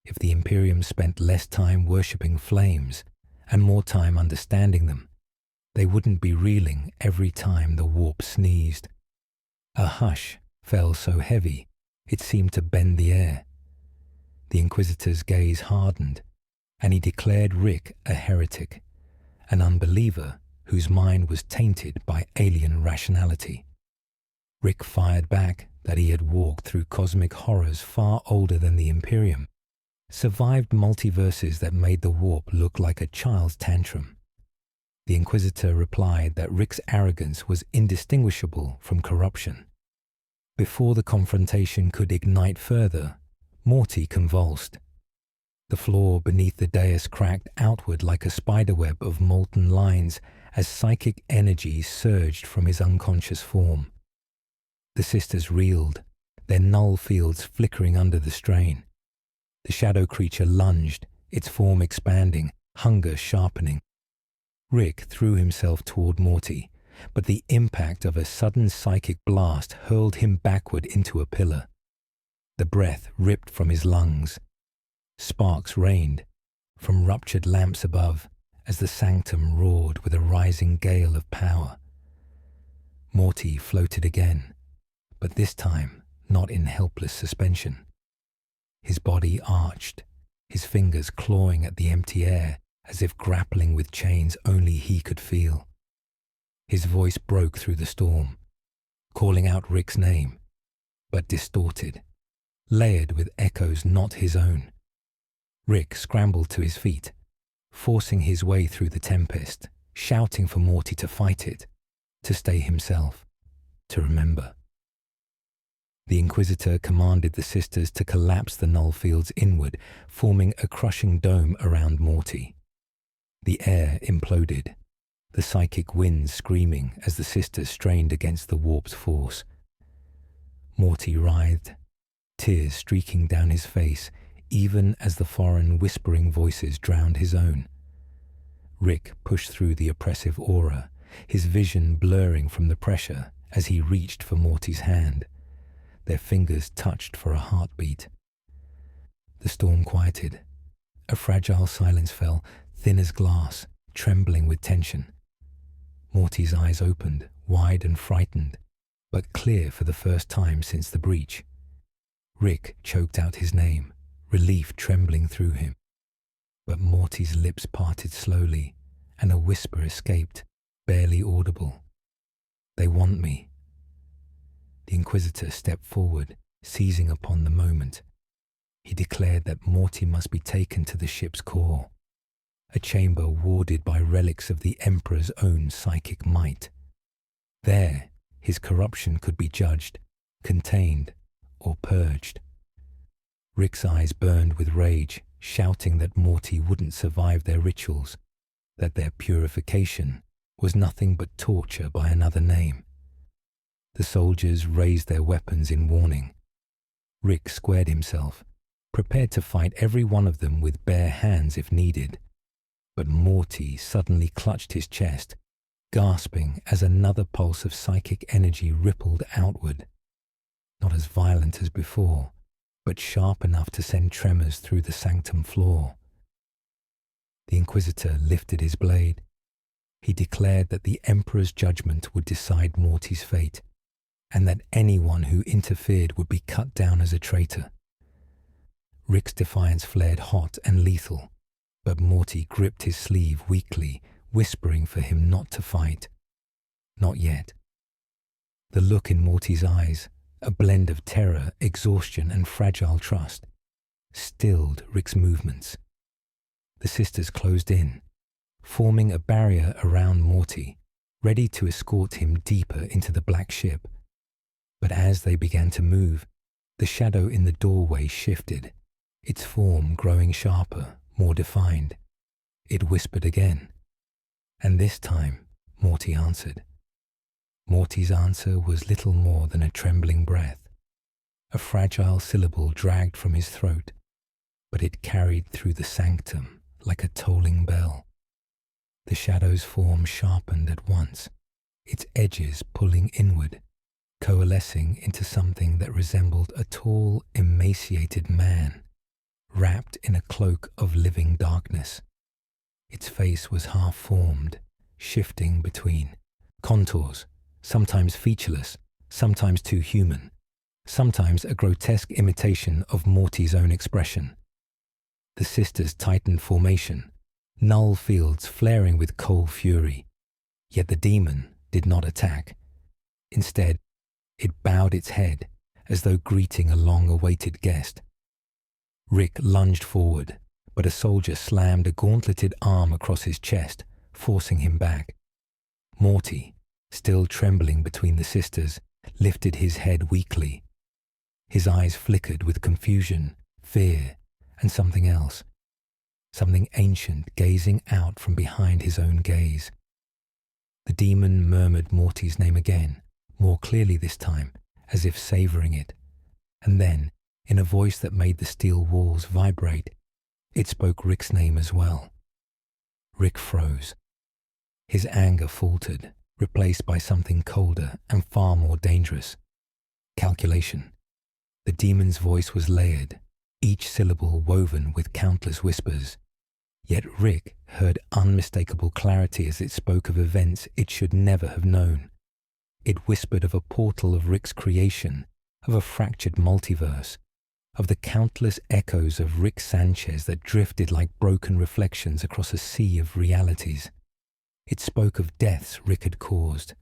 If the Imperium spent less time worshipping flames and more time understanding them, they wouldn't be reeling every time the warp sneezed. A hush fell so heavy it seemed to bend the air. The Inquisitor's gaze hardened, and he declared Rick a heretic, an unbeliever whose mind was tainted by alien rationality. Rick fired back that he had walked through cosmic horrors far older than the Imperium, survived multiverses that made the warp look like a child's tantrum. The Inquisitor replied that Rick's arrogance was indistinguishable from corruption. Before the confrontation could ignite further, Morty convulsed. The floor beneath the dais cracked outward like a spiderweb of molten lines as psychic energy surged from his unconscious form. The sisters reeled, their null fields flickering under the strain. The shadow creature lunged, its form expanding, hunger sharpening. Rick threw himself toward Morty, but the impact of a sudden psychic blast hurled him backward into a pillar. The breath ripped from his lungs. Sparks rained from ruptured lamps above as the sanctum roared with a rising gale of power. Morty floated again, but this time not in helpless suspension. His body arched, his fingers clawing at the empty air as if grappling with chains only he could feel. His voice broke through the storm, calling out Rick's name, but distorted, layered with echoes not his own. Rick scrambled to his feet, forcing his way through the tempest, shouting for Morty to fight it, to stay himself, to remember. The Inquisitor commanded the sisters to collapse the null fields inward, forming a crushing dome around Morty. The air imploded, the psychic winds screaming as the sisters strained against the warp's force. Morty writhed, tears streaking down his face, even as the foreign whispering voices drowned his own. Rick pushed through the oppressive aura, his vision blurring from the pressure as he reached for Morty's hand. Their fingers touched for a heartbeat. The storm quieted. A fragile silence fell, thin as glass, trembling with tension. Morty's eyes opened, wide and frightened, but clear for the first time since the breach. Rick choked out his name, relief trembling through him. But Morty's lips parted slowly, and a whisper escaped, barely audible. "They want me." The Inquisitor stepped forward, seizing upon the moment. He declared that Morty must be taken to the ship's core, a chamber warded by relics of the Emperor's own psychic might. There, his corruption could be judged, contained, or purged. Rick's eyes burned with rage, shouting that Morty wouldn't survive their rituals, that their purification was nothing but torture by another name. The soldiers raised their weapons in warning. Rick squared himself, prepared to fight every one of them with bare hands if needed. But Morty suddenly clutched his chest, gasping as another pulse of psychic energy rippled outward. Not as violent as before, but sharp enough to send tremors through the sanctum floor. The Inquisitor lifted his blade. He declared that the Emperor's judgment would decide Morty's fate, and that anyone who interfered would be cut down as a traitor. Rick's defiance flared hot and lethal, but Morty gripped his sleeve weakly, whispering for him not to fight. Not yet. The look in Morty's eyes, a blend of terror, exhaustion, and fragile trust, stilled Rick's movements. The sisters closed in, forming a barrier around Morty, ready to escort him deeper into the black ship. But as they began to move, the shadow in the doorway shifted, its form growing sharper, more defined. It whispered again, and this time Morty answered. Morty's answer was little more than a trembling breath, a fragile syllable dragged from his throat, but it carried through the sanctum like a tolling bell. The shadow's form sharpened at once, its edges pulling inward, coalescing into something that resembled a tall, emaciated man, wrapped in a cloak of living darkness. Its face was half-formed, shifting between contours, sometimes featureless, sometimes too human, sometimes a grotesque imitation of Morty's own expression. The sisters tightened formation, null fields flaring with cold fury, yet the demon did not attack. Instead, it bowed its head as though greeting a long-awaited guest. Rick lunged forward, but a soldier slammed a gauntleted arm across his chest, forcing him back. Morty, still trembling between the sisters, lifted his head weakly. His eyes flickered with confusion, fear, and something else, something ancient gazing out from behind his own gaze. The demon murmured Morty's name again, more clearly this time, as if savoring it. And then, in a voice that made the steel walls vibrate, it spoke Rick's name as well. Rick froze. His anger faltered, replaced by something colder and far more dangerous. Calculation. The demon's voice was layered, each syllable woven with countless whispers. Yet Rick heard unmistakable clarity as it spoke of events it should never have known. It whispered of a portal of Rick's creation, of a fractured multiverse, of the countless echoes of Rick Sanchez that drifted like broken reflections across a sea of realities. It spoke of deaths Rick had caused,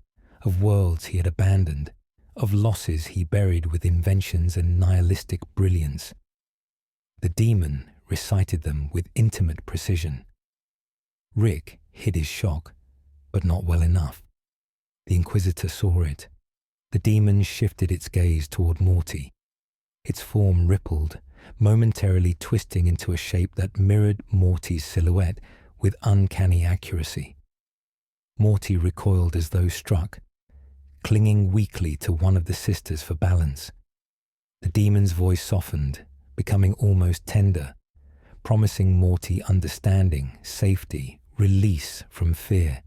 of worlds he had abandoned, of losses he buried with inventions and nihilistic brilliance. The demon recited them with intimate precision. Rick hid his shock, but not well enough. The Inquisitor saw it. The demon shifted its gaze toward Morty. Its form rippled, momentarily twisting into a shape that mirrored Morty's silhouette with uncanny accuracy. Morty recoiled as though struck, clinging weakly to one of the sisters for balance. The demon's voice softened, becoming almost tender, promising Morty understanding, safety, release from fear.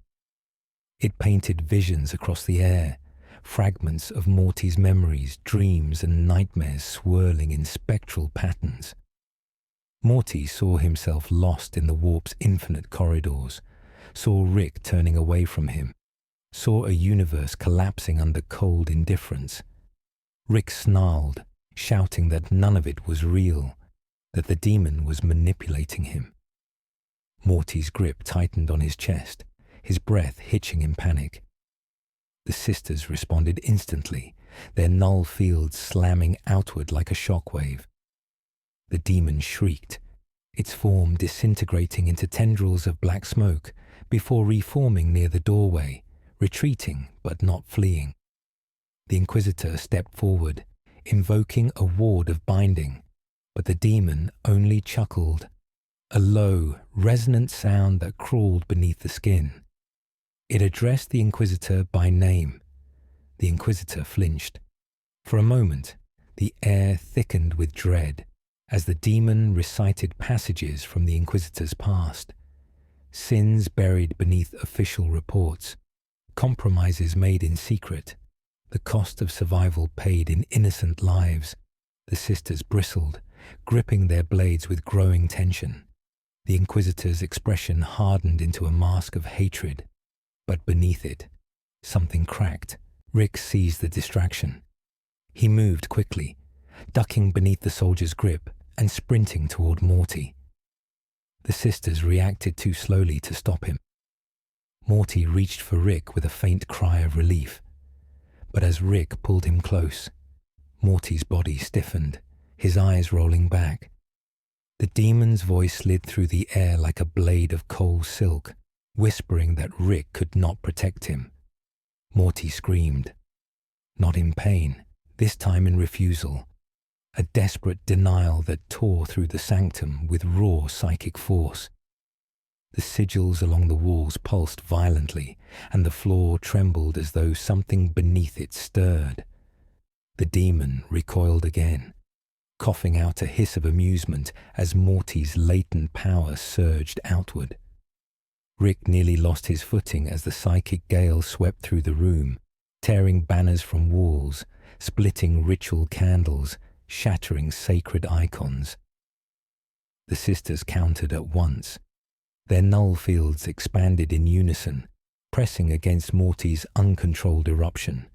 It painted visions across the air, fragments of Morty's memories, dreams, and nightmares swirling in spectral patterns. Morty saw himself lost in the warp's infinite corridors, saw Rick turning away from him, saw a universe collapsing under cold indifference. Rick snarled, shouting that none of it was real, that the demon was manipulating him. Morty's grip tightened on his chest, his breath hitching in panic. The sisters responded instantly, their null fields slamming outward like a shockwave. The demon shrieked, its form disintegrating into tendrils of black smoke before reforming near the doorway, retreating but not fleeing. The Inquisitor stepped forward, invoking a ward of binding, but the demon only chuckled, a low, resonant sound that crawled beneath the skin. It addressed the Inquisitor by name. The Inquisitor flinched. For a moment, the air thickened with dread as the demon recited passages from the Inquisitor's past. Sins buried beneath official reports, compromises made in secret, the cost of survival paid in innocent lives. The sisters bristled, gripping their blades with growing tension. The Inquisitor's expression hardened into a mask of hatred. But beneath it, something cracked. Rick seized the distraction. He moved quickly, ducking beneath the soldier's grip and sprinting toward Morty. The sisters reacted too slowly to stop him. Morty reached for Rick with a faint cry of relief. But as Rick pulled him close, Morty's body stiffened, his eyes rolling back. The demon's voice slid through the air like a blade of cold silk, whispering that Rick could not protect him. Morty screamed, not in pain, this time in refusal, a desperate denial that tore through the sanctum with raw psychic force. The sigils along the walls pulsed violently, and the floor trembled as though something beneath it stirred. The demon recoiled again, coughing out a hiss of amusement as Morty's latent power surged outward. Rick nearly lost his footing as the psychic gale swept through the room, tearing banners from walls, splitting ritual candles, shattering sacred icons. The sisters countered at once. Their null fields expanded in unison, pressing against Morty's uncontrolled eruption.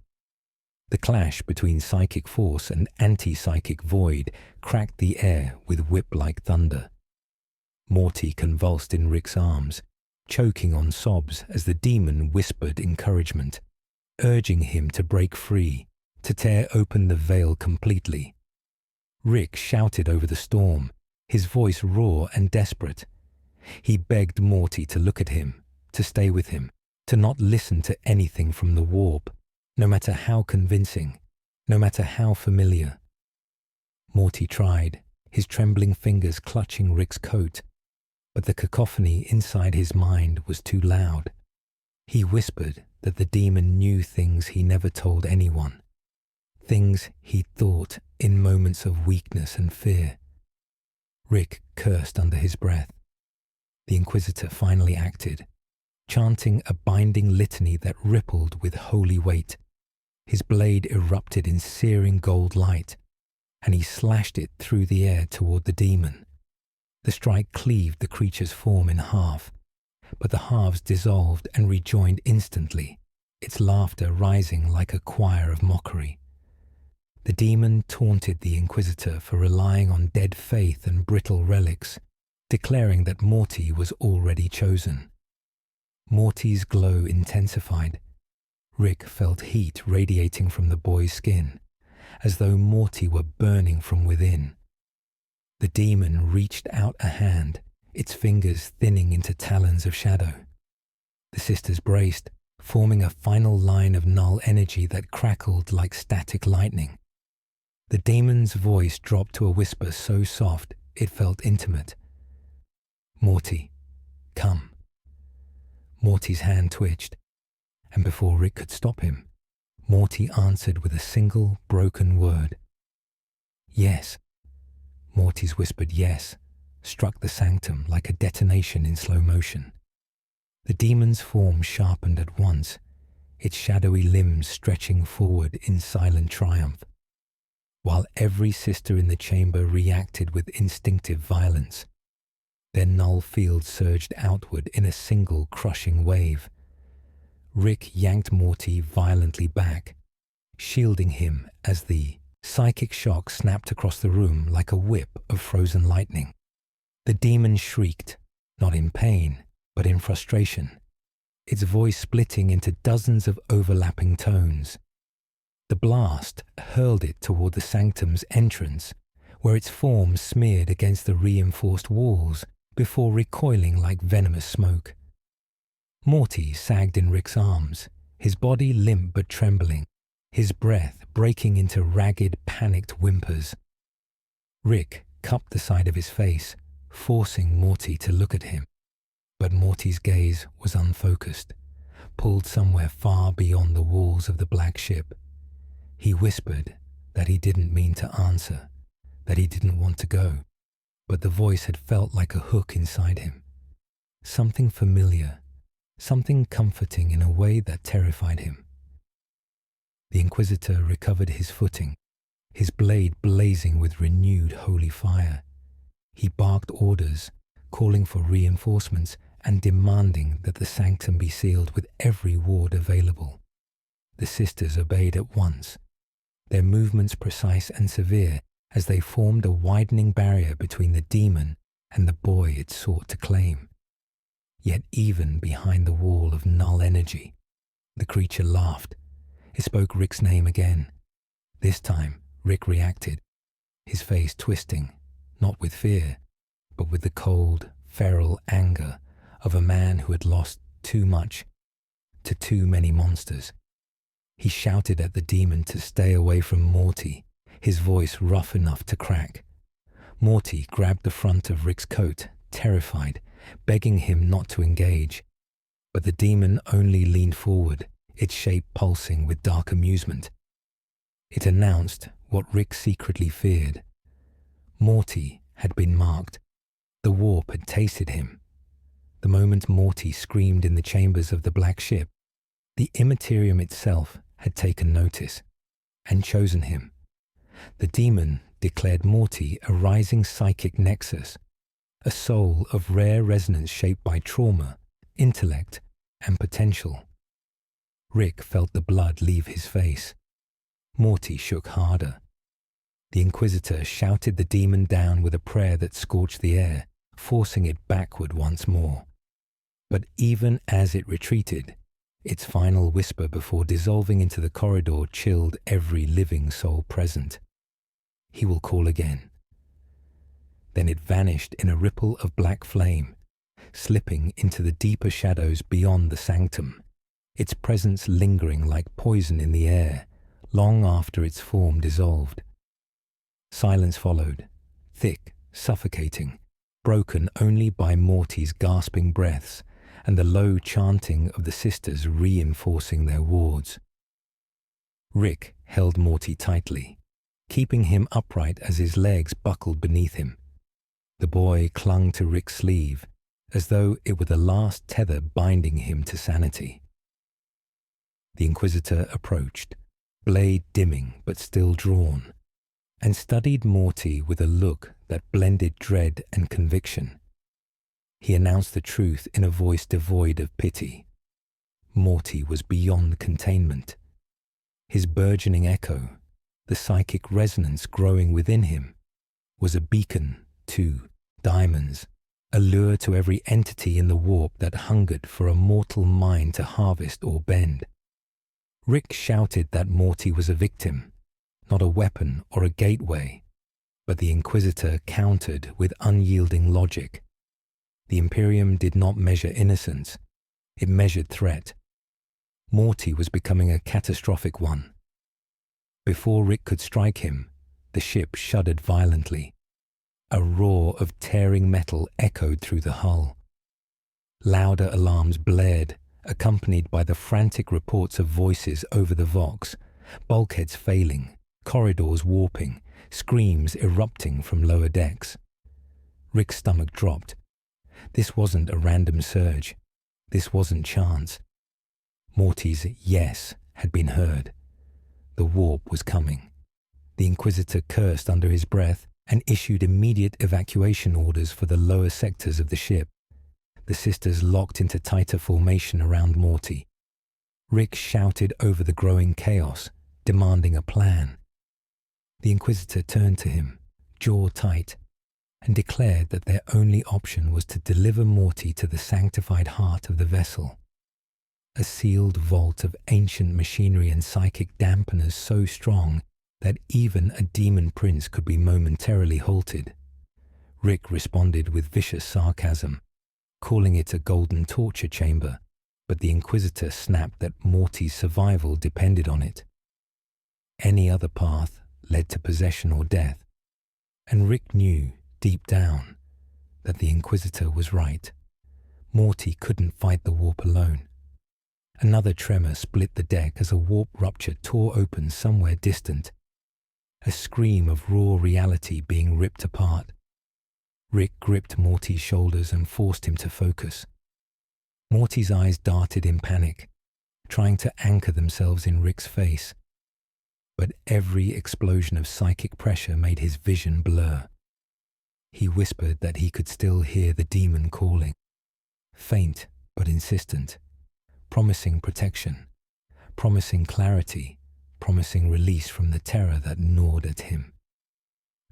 The clash between psychic force and anti-psychic void cracked the air with whip-like thunder. Morty convulsed in Rick's arms, choking on sobs as the demon whispered encouragement, urging him to break free, to tear open the veil completely. Rick shouted over the storm, his voice raw and desperate. He begged Morty to look at him, to stay with him, to not listen to anything from the warp, no matter how convincing, no matter how familiar. Morty tried, his trembling fingers clutching Rick's coat, but the cacophony inside his mind was too loud. He whispered that the demon knew things he never told anyone, things he thought in moments of weakness and fear. Rick cursed under his breath. The Inquisitor finally acted, chanting a binding litany that rippled with holy weight. His blade erupted in searing gold light, and he slashed it through the air toward the demon. The strike cleaved the creature's form in half, but the halves dissolved and rejoined instantly, its laughter rising like a choir of mockery. The demon taunted the Inquisitor for relying on dead faith and brittle relics, declaring that Morty was already chosen. Morty's glow intensified. Rick felt heat radiating from the boy's skin, as though Morty were burning from within. The demon reached out a hand, its fingers thinning into talons of shadow. The sisters braced, forming a final line of null energy that crackled like static lightning. The demon's voice dropped to a whisper so soft it felt intimate. "Morty, come." Morty's hand twitched, and before Rick could stop him, Morty answered with a single broken word. "Yes." Morty's whispered yes struck the sanctum like a detonation in slow motion. The demon's form sharpened at once, its shadowy limbs stretching forward in silent triumph, while every sister in the chamber reacted with instinctive violence. Their null field surged outward in a single crushing wave. Rick yanked Morty violently back, shielding him as the psychic shock snapped across the room like a whip of frozen lightning. The demon shrieked, not in pain, but in frustration, its voice splitting into dozens of overlapping tones. The blast hurled it toward the sanctum's entrance, where its form smeared against the reinforced walls before recoiling like venomous smoke. Morty sagged in Rick's arms, his body limp but trembling, his breath breaking into ragged, panicked whimpers. Rick cupped the side of his face, forcing Morty to look at him. But Morty's gaze was unfocused, pulled somewhere far beyond the walls of the black ship. He whispered that he didn't mean to answer, that he didn't want to go, but the voice had felt like a hook inside him. Something familiar, something comforting in a way that terrified him. The Inquisitor recovered his footing, his blade blazing with renewed holy fire. He barked orders, calling for reinforcements and demanding that the sanctum be sealed with every ward available. The sisters obeyed at once, their movements precise and severe as they formed a widening barrier between the demon and the boy it sought to claim. Yet even behind the wall of null energy, the creature laughed. It spoke Rick's name again. This time, Rick reacted, his face twisting, not with fear, but with the cold, feral anger of a man who had lost too much to too many monsters. He shouted at the demon to stay away from Morty, his voice rough enough to crack. Morty grabbed the front of Rick's coat, terrified, begging him not to engage. But the demon only leaned forward, its shape pulsing with dark amusement. It announced what Rick secretly feared. Morty had been marked. The warp had tasted him. The moment Morty screamed in the chambers of the black ship, the Imperium itself had taken notice and chosen him. The demon declared Morty a rising psychic nexus, a soul of rare resonance shaped by trauma, intellect, and potential. Rick felt the blood leave his face. Morty shook harder. The Inquisitor shouted the demon down with a prayer that scorched the air, forcing it backward once more. But even as it retreated, its final whisper before dissolving into the corridor chilled every living soul present. He will call again. Then it vanished in a ripple of black flame, slipping into the deeper shadows beyond the sanctum, its presence lingering like poison in the air, long after its form dissolved. Silence followed, thick, suffocating, broken only by Morty's gasping breaths and the low chanting of the sisters reinforcing their wards. Rick held Morty tightly, keeping him upright as his legs buckled beneath him. The boy clung to Rick's sleeve, as though it were the last tether binding him to sanity. The Inquisitor approached, blade dimming but still drawn, and studied Morty with a look that blended dread and conviction. He announced the truth in a voice devoid of pity. Morty was beyond containment. His burgeoning echo, the psychic resonance growing within him, was a beacon to diamonds, a lure to every entity in the warp that hungered for a mortal mind to harvest or bend. Rick shouted that Morty was a victim, not a weapon or a gateway, but the Inquisitor countered with unyielding logic. The Imperium did not measure innocence, it measured threat. Morty was becoming a catastrophic one. Before Rick could strike him, the ship shuddered violently. A roar of tearing metal echoed through the hull. Louder alarms blared, accompanied by the frantic reports of voices over the Vox, bulkheads failing, corridors warping, screams erupting from lower decks. Rick's stomach dropped. This wasn't a random surge. This wasn't chance. Morty's yes had been heard. The warp was coming. The Inquisitor cursed under his breath and issued immediate evacuation orders for the lower sectors of the ship. The sisters locked into tighter formation around Morty. Rick shouted over the growing chaos, demanding a plan. The Inquisitor turned to him, jaw tight, and declared that their only option was to deliver Morty to the sanctified heart of the vessel. A sealed vault of ancient machinery and psychic dampeners so strong that even a demon prince could be momentarily halted. Rick responded with vicious sarcasm, calling it a golden torture chamber, but the Inquisitor snapped that Morty's survival depended on it. Any other path led to possession or death, and Rick knew, deep down, that the Inquisitor was right. Morty couldn't fight the warp alone. Another tremor split the deck as a warp rupture tore open somewhere distant, a scream of raw reality being ripped apart. Rick gripped Morty's shoulders and forced him to focus. Morty's eyes darted in panic, trying to anchor themselves in Rick's face. But every explosion of psychic pressure made his vision blur. He whispered that he could still hear the demon calling, faint but insistent, promising protection, promising clarity, promising release from the terror that gnawed at him.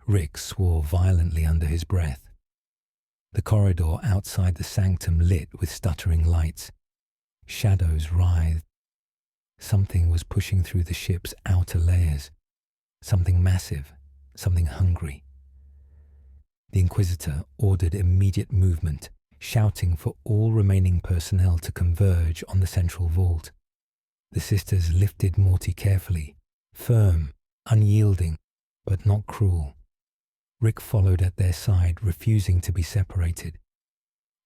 Rick swore violently under his breath. The corridor outside the sanctum lit with stuttering lights. Shadows writhed. Something was pushing through the ship's outer layers. Something massive, something hungry. The Inquisitor ordered immediate movement, shouting for all remaining personnel to converge on the central vault. The sisters lifted Morty carefully, firm, unyielding, but not cruel. Rick followed at their side, refusing to be separated.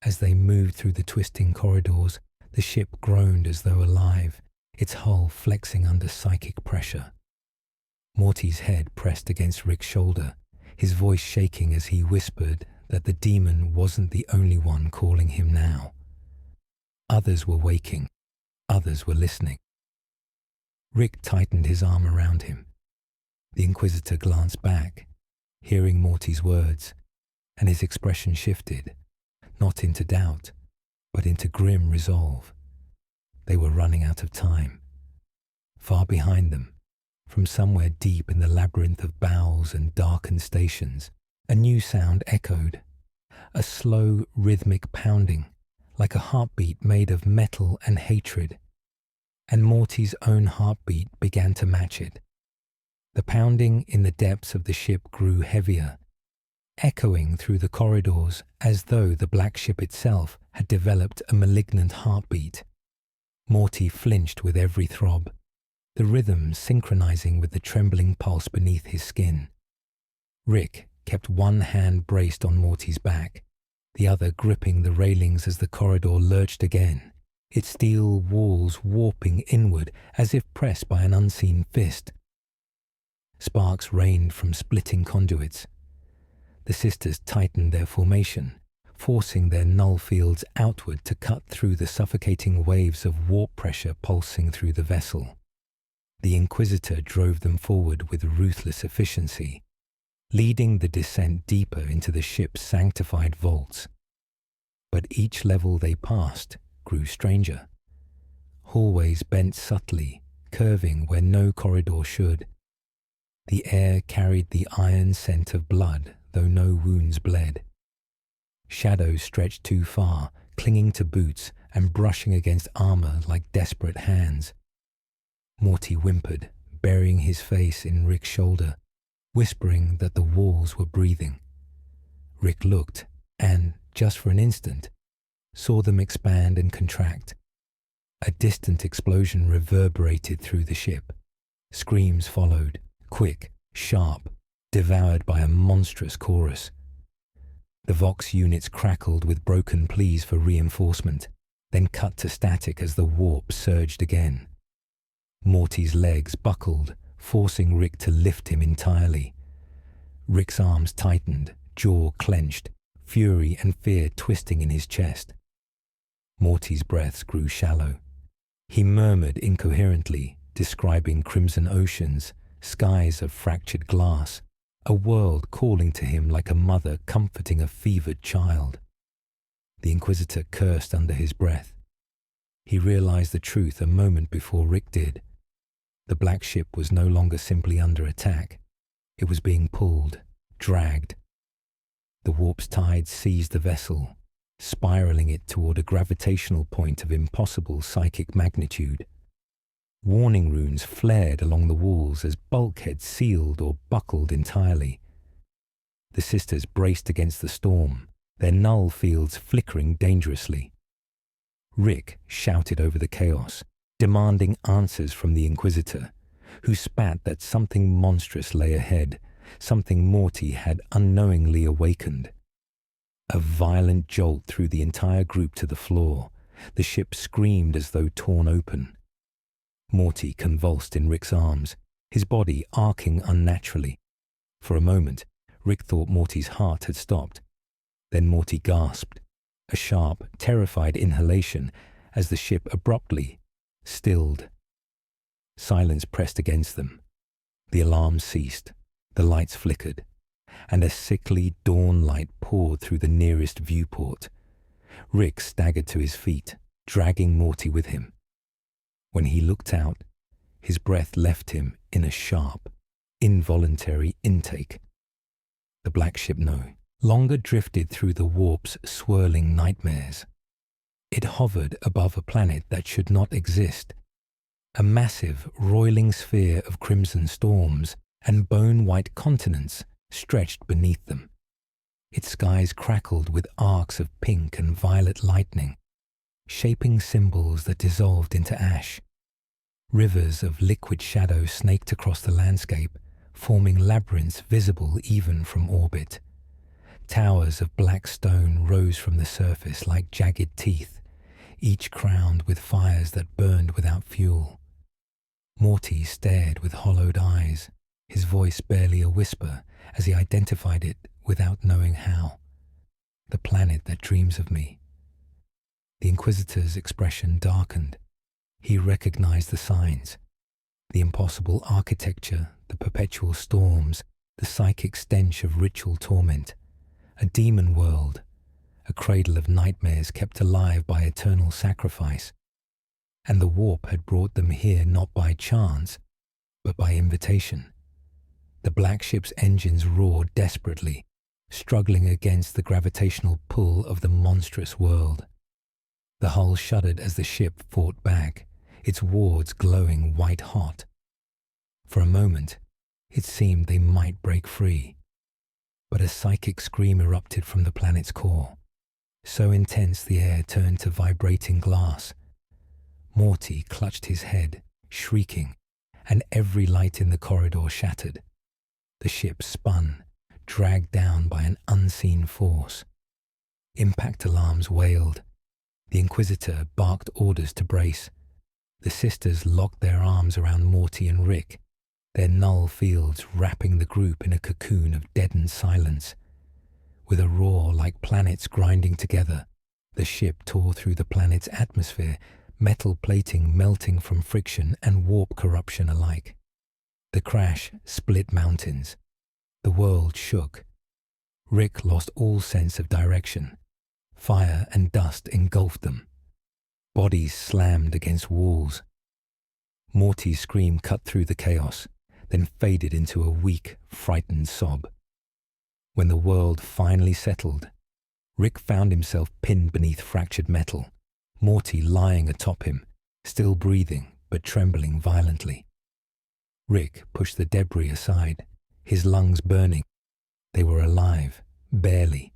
As they moved through the twisting corridors, the ship groaned as though alive, its hull flexing under psychic pressure. Morty's head pressed against Rick's shoulder, his voice shaking as he whispered that the demon wasn't the only one calling him now. Others were waking, others were listening. Rick tightened his arm around him. The Inquisitor glanced back, hearing Morty's words, and his expression shifted, not into doubt, but into grim resolve. They were running out of time. Far behind them, from somewhere deep in the labyrinth of bowels and darkened stations, a new sound echoed, a slow, rhythmic pounding, like a heartbeat made of metal and hatred. And Morty's own heartbeat began to match it. The pounding in the depths of the ship grew heavier, echoing through the corridors as though the black ship itself had developed a malignant heartbeat. Morty flinched with every throb, the rhythm synchronizing with the trembling pulse beneath his skin. Rick kept one hand braced on Morty's back, the other gripping the railings as the corridor lurched again, its steel walls warping inward as if pressed by an unseen fist. Sparks rained from splitting conduits. The sisters tightened their formation, forcing their null fields outward to cut through the suffocating waves of warp pressure pulsing through the vessel. The Inquisitor drove them forward with ruthless efficiency, leading the descent deeper into the ship's sanctified vaults. But each level they passed grew stranger. Hallways bent subtly, curving where no corridor should. The air carried the iron scent of blood, though no wounds bled. Shadows stretched too far, clinging to boots and brushing against armor like desperate hands. Morty whimpered, burying his face in Rick's shoulder, whispering that the walls were breathing. Rick looked and, just for an instant, saw them expand and contract. A distant explosion reverberated through the ship. Screams followed, quick, sharp, devoured by a monstrous chorus. The Vox units crackled with broken pleas for reinforcement, then cut to static as the warp surged again. Morty's legs buckled, forcing Rick to lift him entirely. Rick's arms tightened, jaw clenched, fury and fear twisting in his chest. Morty's breaths grew shallow. He murmured incoherently, describing crimson oceans, skies of fractured glass, a world calling to him like a mother comforting a fevered child. The Inquisitor cursed under his breath. He realized the truth a moment before Rick did. The black ship was no longer simply under attack. It was being pulled, dragged. The warp's tide seized the vessel, spiraling it toward a gravitational point of impossible psychic magnitude. Warning runes flared along the walls as bulkheads sealed or buckled entirely. The sisters braced against the storm, their null fields flickering dangerously. Rick shouted over the chaos, demanding answers from the Inquisitor, who spat that something monstrous lay ahead, something Morty had unknowingly awakened. A violent jolt threw the entire group to the floor. The ship screamed as though torn open. Morty convulsed in Rick's arms, his body arcing unnaturally. For a moment, Rick thought Morty's heart had stopped. Then Morty gasped, a sharp, terrified inhalation as the ship abruptly stilled. Silence pressed against them. The alarm ceased, the lights flickered, and a sickly dawn light poured through the nearest viewport. Rick staggered to his feet, dragging Morty with him. When he looked out, his breath left him in a sharp, involuntary intake. The black ship no longer drifted through the warp's swirling nightmares. It hovered above a planet that should not exist, a massive, roiling sphere of crimson storms and bone-white continents stretched beneath them. Its skies crackled with arcs of pink and violet lightning, shaping symbols that dissolved into ash. Rivers of liquid shadow snaked across the landscape, forming labyrinths visible even from orbit. Towers of black stone rose from the surface like jagged teeth, each crowned with fires that burned without fuel. Morty stared with hollowed eyes, his voice barely a whisper as he identified it without knowing how. The planet that dreams of me. The Inquisitor's expression darkened. He recognized the signs. The impossible architecture, the perpetual storms, the psychic stench of ritual torment. A demon world, a cradle of nightmares kept alive by eternal sacrifice. And the warp had brought them here not by chance, but by invitation. The black ship's engines roared desperately, struggling against the gravitational pull of the monstrous world. The hull shuddered as the ship fought back, its wards glowing white-hot. For a moment, it seemed they might break free. But a psychic scream erupted from the planet's core, so intense the air turned to vibrating glass. Morty clutched his head, shrieking, and every light in the corridor shattered. The ship spun, dragged down by an unseen force. Impact alarms wailed. The Inquisitor barked orders to brace. The sisters locked their arms around Morty and Rick, their null fields wrapping the group in a cocoon of deadened silence. With a roar like planets grinding together, the ship tore through the planet's atmosphere, metal plating melting from friction and warp corruption alike. The crash split mountains. The world shook. Rick lost all sense of direction. Fire and dust engulfed them. Bodies slammed against walls. Morty's scream cut through the chaos, then faded into a weak, frightened sob. When the world finally settled, Rick found himself pinned beneath fractured metal, Morty lying atop him, still breathing but trembling violently. Rick pushed the debris aside, his lungs burning. They were alive, barely.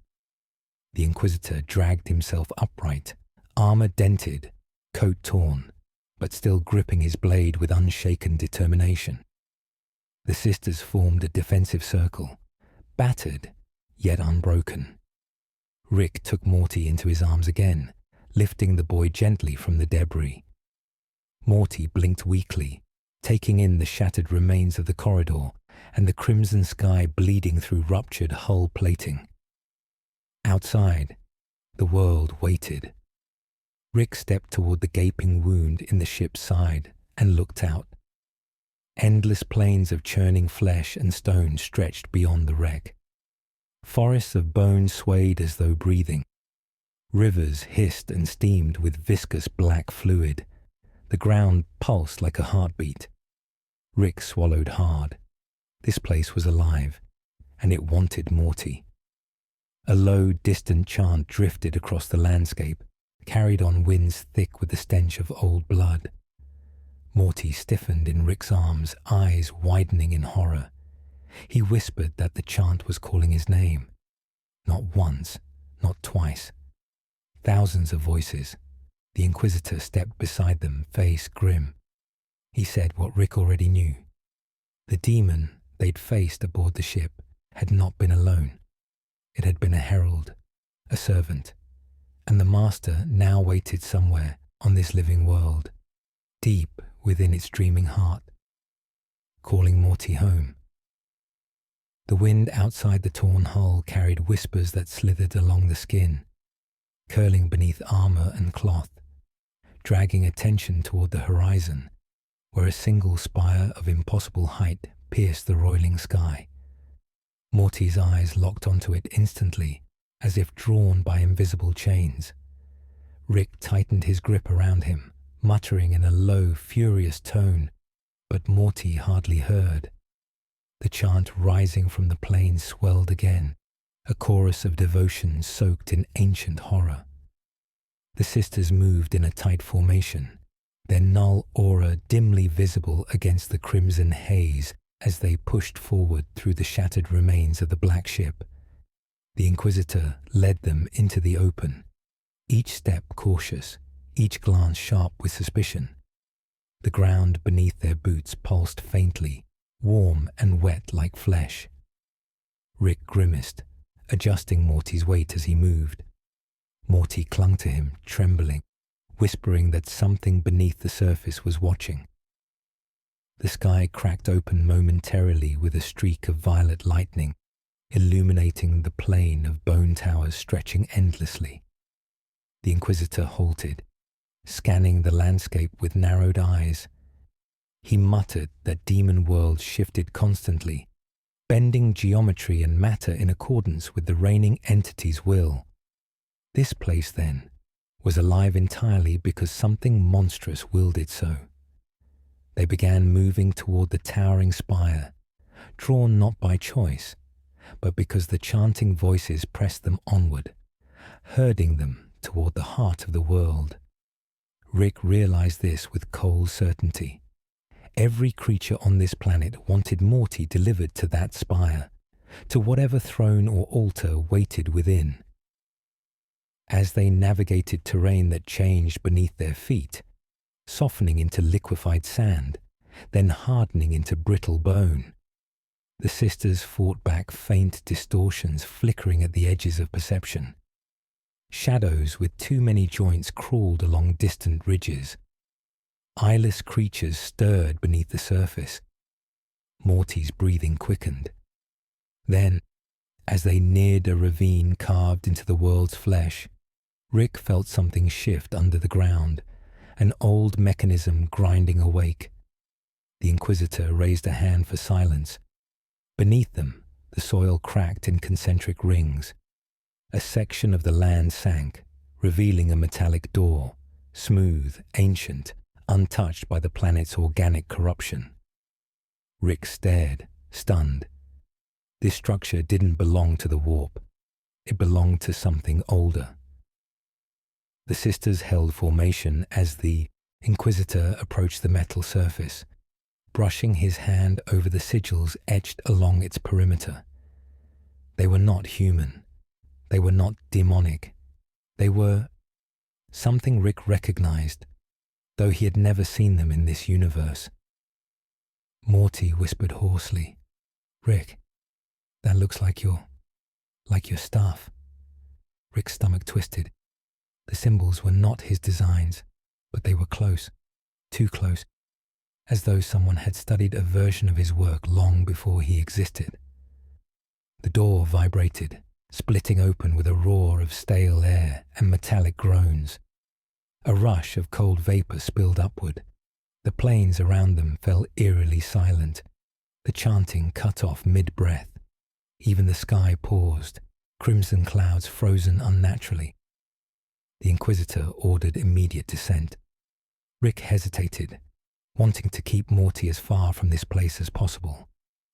The Inquisitor dragged himself upright, armor dented, coat torn, but still gripping his blade with unshaken determination. The sisters formed a defensive circle, battered, yet unbroken. Rick took Morty into his arms again, lifting the boy gently from the debris. Morty blinked weakly, taking in the shattered remains of the corridor and the crimson sky bleeding through ruptured hull plating. Outside, the world waited. Rick stepped toward the gaping wound in the ship's side and looked out. Endless plains of churning flesh and stone stretched beyond the wreck. Forests of bone swayed as though breathing. Rivers hissed and steamed with viscous black fluid. The ground pulsed like a heartbeat. Rick swallowed hard. This place was alive, and it wanted Morty. A low, distant chant drifted across the landscape, carried on winds thick with the stench of old blood. Morty stiffened in Rick's arms, eyes widening in horror. He whispered that the chant was calling his name. Not once, not twice. Thousands of voices. The Inquisitor stepped beside them, face grim. He said what Rick already knew. The demon they'd faced aboard the ship had not been alone. It had been a herald, a servant, and the master now waited somewhere on this living world, deep within its dreaming heart, calling Morty home. The wind outside the torn hull carried whispers that slithered along the skin, curling beneath armor and cloth, dragging attention toward the horizon, where a single spire of impossible height pierced the roiling sky. Morty's eyes locked onto it instantly, as if drawn by invisible chains. Rick tightened his grip around him, muttering in a low, furious tone, but Morty hardly heard. The chant rising from the plain swelled again, a chorus of devotion soaked in ancient horror. The sisters moved in a tight formation, their null aura dimly visible against the crimson haze as they pushed forward through the shattered remains of the black ship. The Inquisitor led them into the open, each step cautious, each glance sharp with suspicion. The ground beneath their boots pulsed faintly, warm and wet like flesh. Rick grimaced, adjusting Morty's weight as he moved. Morty clung to him, trembling, whispering that something beneath the surface was watching. The sky cracked open momentarily with a streak of violet lightning, illuminating the plain of bone towers stretching endlessly. The Inquisitor halted, scanning the landscape with narrowed eyes. He muttered that demon worlds shifted constantly, bending geometry and matter in accordance with the reigning entity's will. This place, then, was alive entirely because something monstrous willed it so. They began moving toward the towering spire, drawn not by choice, but because the chanting voices pressed them onward, herding them toward the heart of the world. Rick realized this with cold certainty. Every creature on this planet wanted Morty delivered to that spire, to whatever throne or altar waited within. As they navigated terrain that changed beneath their feet, softening into liquefied sand, then hardening into brittle bone, the sisters fought back faint distortions flickering at the edges of perception. Shadows with too many joints crawled along distant ridges. Eyeless creatures stirred beneath the surface. Morty's breathing quickened. Then, as they neared a ravine carved into the world's flesh, Rick felt something shift under the ground, an old mechanism grinding awake. The Inquisitor raised a hand for silence. Beneath them, the soil cracked in concentric rings. A section of the land sank, revealing a metallic door, smooth, ancient, untouched by the planet's organic corruption. Rick stared, stunned. This structure didn't belong to the warp. It belonged to something older. The sisters held formation as the Inquisitor approached the metal surface, brushing his hand over the sigils etched along its perimeter. They were not human. They were not demonic. They were something Rick recognized, though he had never seen them in this universe. Morty whispered hoarsely, "Rick, that looks like your stuff." Rick's stomach twisted. The symbols were not his designs, but they were close, too close, as though someone had studied a version of his work long before he existed. The door vibrated, splitting open with a roar of stale air and metallic groans. A rush of cold vapor spilled upward. The plains around them fell eerily silent, the chanting cut off mid-breath. Even the sky paused, crimson clouds frozen unnaturally. The Inquisitor ordered immediate descent. Rick hesitated, wanting to keep Morty as far from this place as possible,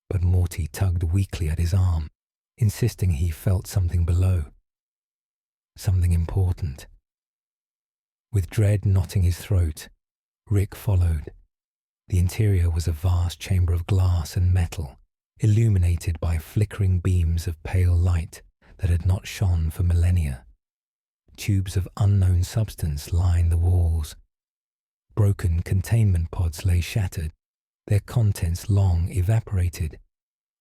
but Morty tugged weakly at his arm, insisting he felt something below. Something important. With dread knotting his throat, Rick followed. The interior was a vast chamber of glass and metal, illuminated by flickering beams of pale light that had not shone for millennia. Tubes of unknown substance lined the walls. Broken containment pods lay shattered, their contents long evaporated.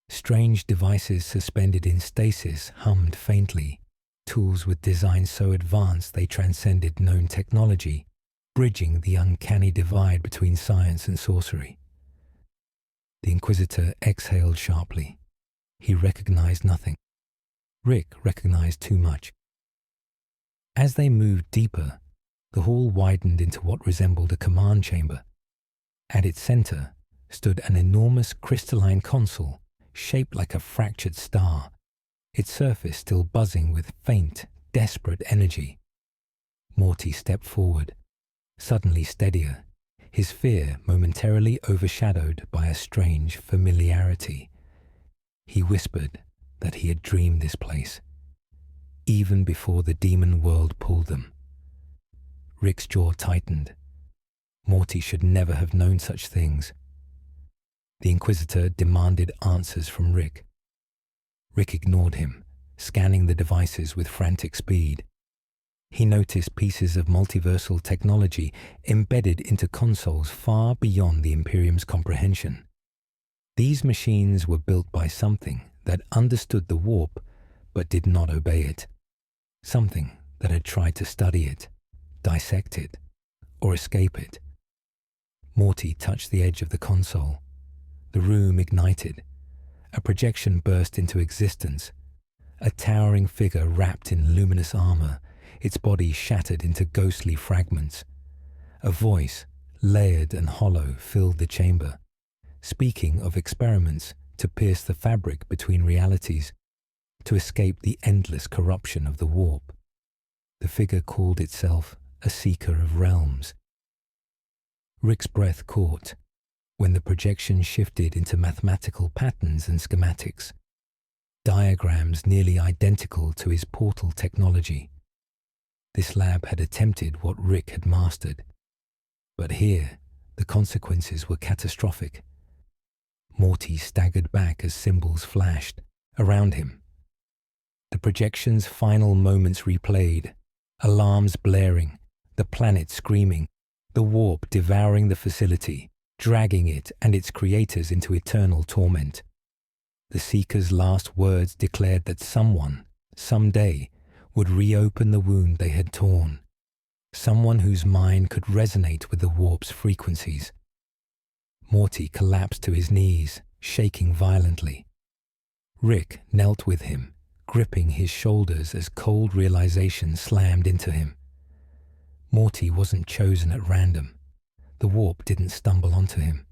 Strange devices suspended in stasis hummed faintly, tools with designs so advanced they transcended known technology, bridging the uncanny divide between science and sorcery. The Inquisitor exhaled sharply. He recognized nothing. Rick recognized too much. As they moved deeper, the hall widened into what resembled a command chamber. At its center stood an enormous crystalline console, shaped like a fractured star, its surface still buzzing with faint, desperate energy. Morty stepped forward, suddenly steadier, his fear momentarily overshadowed by a strange familiarity. He whispered that he had dreamed this place, even before the demon world pulled them. Rick's jaw tightened. Morty should never have known such things. The Inquisitor demanded answers from Rick. Rick ignored him, scanning the devices with frantic speed. He noticed pieces of multiversal technology embedded into consoles far beyond the Imperium's comprehension. These machines were built by something that understood the warp but did not obey it. Something that had tried to study it, dissect it, or escape it. Morty touched the edge of the console. The room ignited. A projection burst into existence. A towering figure wrapped in luminous armor, its body shattered into ghostly fragments. A voice, layered and hollow, filled the chamber, speaking of experiments to pierce the fabric between realities, to escape the endless corruption of the warp. The figure called itself a seeker of realms. Rick's breath caught when the projection shifted into mathematical patterns and schematics, diagrams nearly identical to his portal technology. This lab had attempted what Rick had mastered, but here the consequences were catastrophic. Morty staggered back as symbols flashed around him. The projection's final moments replayed, alarms blaring, the planet screaming, the warp devouring the facility, dragging it and its creators into eternal torment. The Seeker's last words declared that someone, someday, would reopen the wound they had torn, someone whose mind could resonate with the warp's frequencies. Morty collapsed to his knees, shaking violently. Rick knelt with him, gripping his shoulders as cold realization slammed into him. Morty wasn't chosen at random. The warp didn't stumble onto him.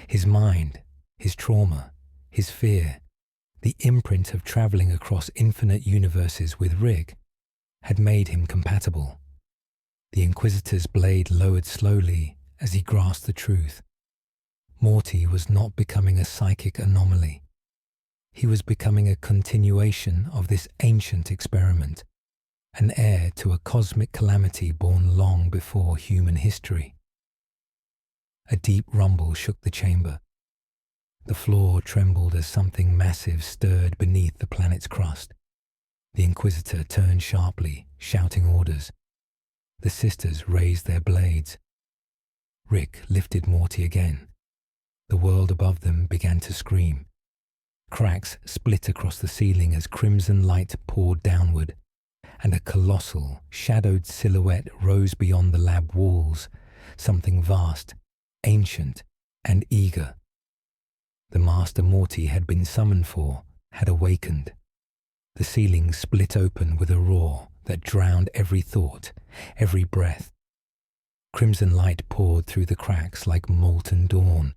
His mind, his trauma, his fear, the imprint of traveling across infinite universes with Rick had made him compatible. The Inquisitor's blade lowered slowly as he grasped the truth. Morty was not becoming a psychic anomaly. He was becoming a continuation of this ancient experiment, an heir to a cosmic calamity born long before human history. A deep rumble shook the chamber. The floor trembled as something massive stirred beneath the planet's crust. The Inquisitor turned sharply, shouting orders. The sisters raised their blades. Rick lifted Morty again. The world above them began to scream. Cracks split across the ceiling as crimson light poured downward, and a colossal, shadowed silhouette rose beyond the lab walls, something vast, ancient, and eager. The master Morty had been summoned for had awakened. The ceiling split open with a roar that drowned every thought, every breath. Crimson light poured through the cracks like molten dawn,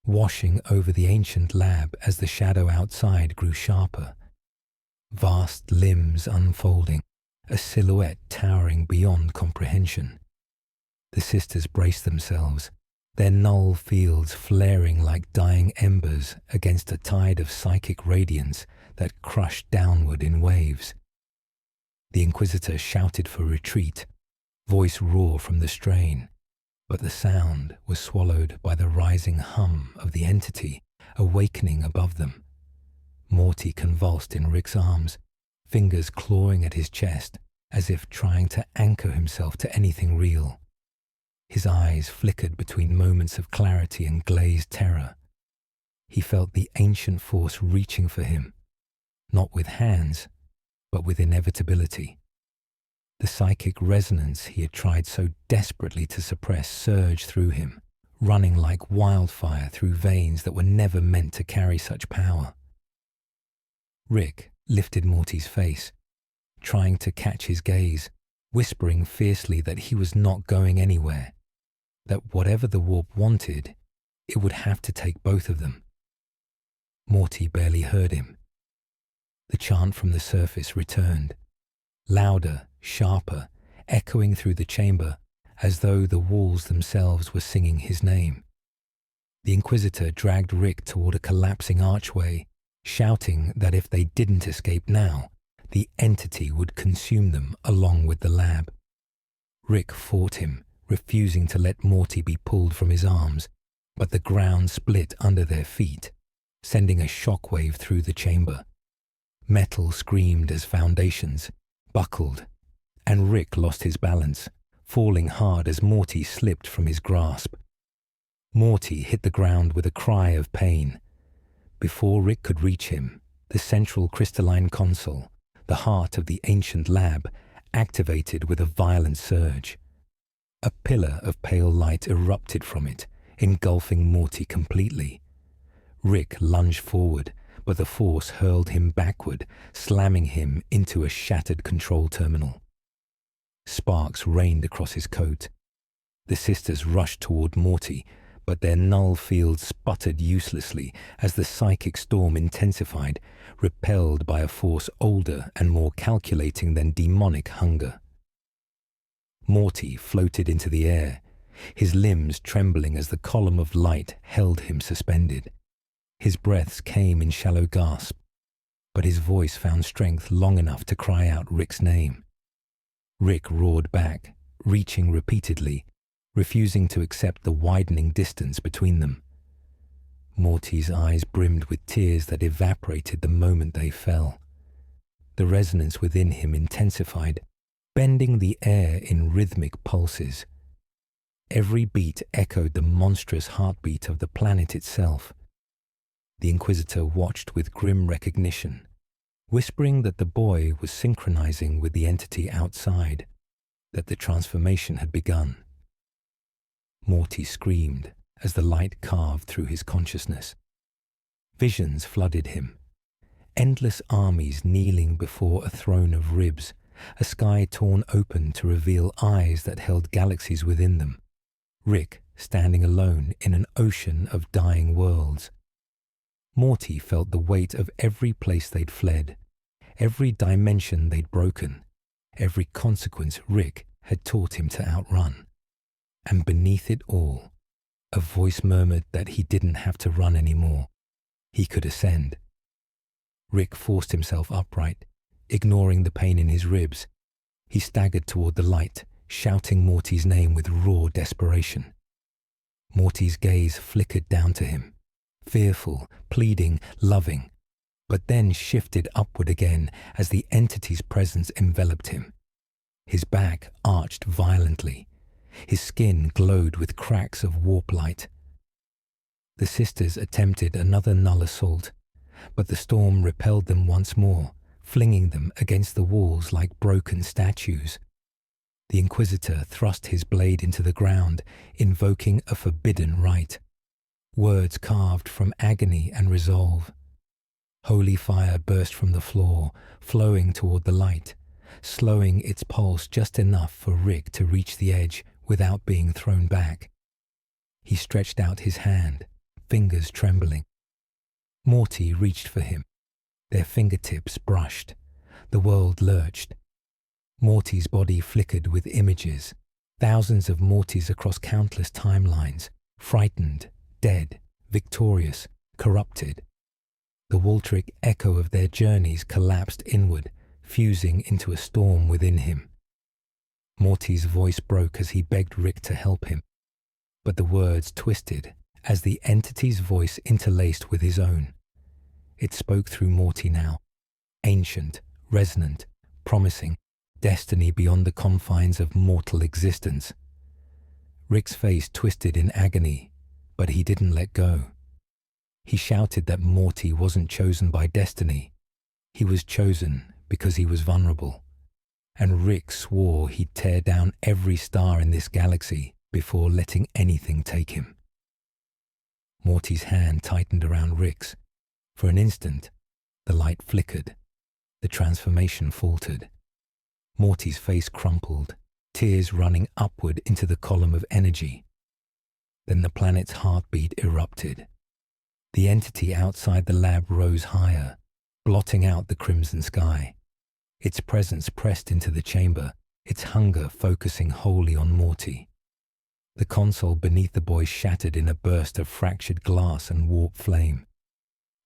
washing over the ancient lab as the shadow outside grew sharper. Vast limbs unfolding, a silhouette towering beyond comprehension. The sisters braced themselves, their null fields flaring like dying embers against a tide of psychic radiance that crushed downward in waves. The Inquisitor shouted for retreat, voice raw from the strain, but the sound was swallowed by the rising hum of the entity awakening above them. Morty convulsed in Rick's arms, fingers clawing at his chest as if trying to anchor himself to anything real. His eyes flickered between moments of clarity and glazed terror. He felt the ancient force reaching for him, not with hands, but with inevitability. The psychic resonance he had tried so desperately to suppress surged through him, running like wildfire through veins that were never meant to carry such power. Rick lifted Morty's face, trying to catch his gaze, whispering fiercely that he was not going anywhere, that whatever the warp wanted, it would have to take both of them. Morty barely heard him. The chant from the surface returned, louder, sharper, echoing through the chamber as though the walls themselves were singing his name. The Inquisitor dragged Rick toward a collapsing archway, shouting that if they didn't escape now, the entity would consume them along with the lab. Rick fought him, refusing to let Morty be pulled from his arms, but the ground split under their feet, sending a shockwave through the chamber. Metal screamed as foundations buckled, and Rick lost his balance, falling hard as Morty slipped from his grasp. Morty hit the ground with a cry of pain. Before Rick could reach him, the central crystalline console, the heart of the ancient lab, activated with a violent surge. A pillar of pale light erupted from it, engulfing Morty completely. Rick lunged forward, but the force hurled him backward, slamming him into a shattered control terminal. Sparks rained across his coat. The sisters rushed toward Morty, but their null field sputtered uselessly as the psychic storm intensified, repelled by a force older and more calculating than demonic hunger. Morty floated into the air, his limbs trembling as the column of light held him suspended. His breaths came in shallow gasps, but his voice found strength long enough to cry out Rick's name. Rick roared back, reaching repeatedly, refusing to accept the widening distance between them. Morty's eyes brimmed with tears that evaporated the moment they fell. The resonance within him intensified, bending the air in rhythmic pulses. Every beat echoed the monstrous heartbeat of the planet itself. The Inquisitor watched with grim recognition, whispering that the boy was synchronizing with the entity outside, that the transformation had begun. Morty screamed as the light carved through his consciousness. Visions flooded him. Endless armies kneeling before a throne of ribs, a sky torn open to reveal eyes that held galaxies within them. Rick standing alone in an ocean of dying worlds. Morty felt the weight of every place they'd fled, every dimension they'd broken, every consequence Rick had taught him to outrun. And beneath it all, a voice murmured that he didn't have to run anymore. He could ascend. Rick forced himself upright, ignoring the pain in his ribs. He staggered toward the light, shouting Morty's name with raw desperation. Morty's gaze flickered down to him, fearful, pleading, loving, but then shifted upward again as the entity's presence enveloped him. His back arched violently. His skin glowed with cracks of warp light. The sisters attempted another null assault, but the storm repelled them once more, flinging them against the walls like broken statues. The Inquisitor thrust his blade into the ground, invoking a forbidden rite. Words carved from agony and resolve. Holy fire burst from the floor, flowing toward the light, slowing its pulse just enough for Rick to reach the edge without being thrown back. He stretched out his hand, fingers trembling. Morty reached for him. Their fingertips brushed. The world lurched. Morty's body flickered with images, thousands of Mortys across countless timelines, frightened, dead, victorious, corrupted. The Waltric echo of their journeys collapsed inward, fusing into a storm within him. Morty's voice broke as he begged Rick to help him, but the words twisted as the entity's voice interlaced with his own. It spoke through Morty now, ancient, resonant, promising, destiny beyond the confines of mortal existence. Rick's face twisted in agony, but he didn't let go. He shouted that Morty wasn't chosen by destiny. He was chosen because he was vulnerable. And Rick swore he'd tear down every star in this galaxy before letting anything take him. Morty's hand tightened around Rick's. For an instant, the light flickered. The transformation faltered. Morty's face crumpled, tears running upward into the column of energy. Then the planet's heartbeat erupted. The entity outside the lab rose higher, blotting out the crimson sky. Its presence pressed into the chamber, its hunger focusing wholly on Morty. The console beneath the boy shattered in a burst of fractured glass and warped flame.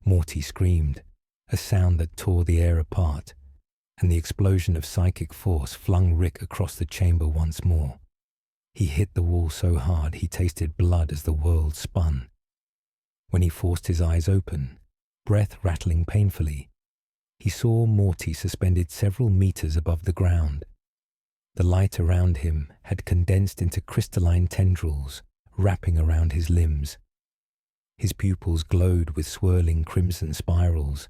Morty screamed, a sound that tore the air apart, and the explosion of psychic force flung Rick across the chamber once more. He hit the wall so hard he tasted blood as the world spun. When he forced his eyes open, breath rattling painfully, he saw Morty suspended several meters above the ground. The light around him had condensed into crystalline tendrils, wrapping around his limbs. His pupils glowed with swirling crimson spirals.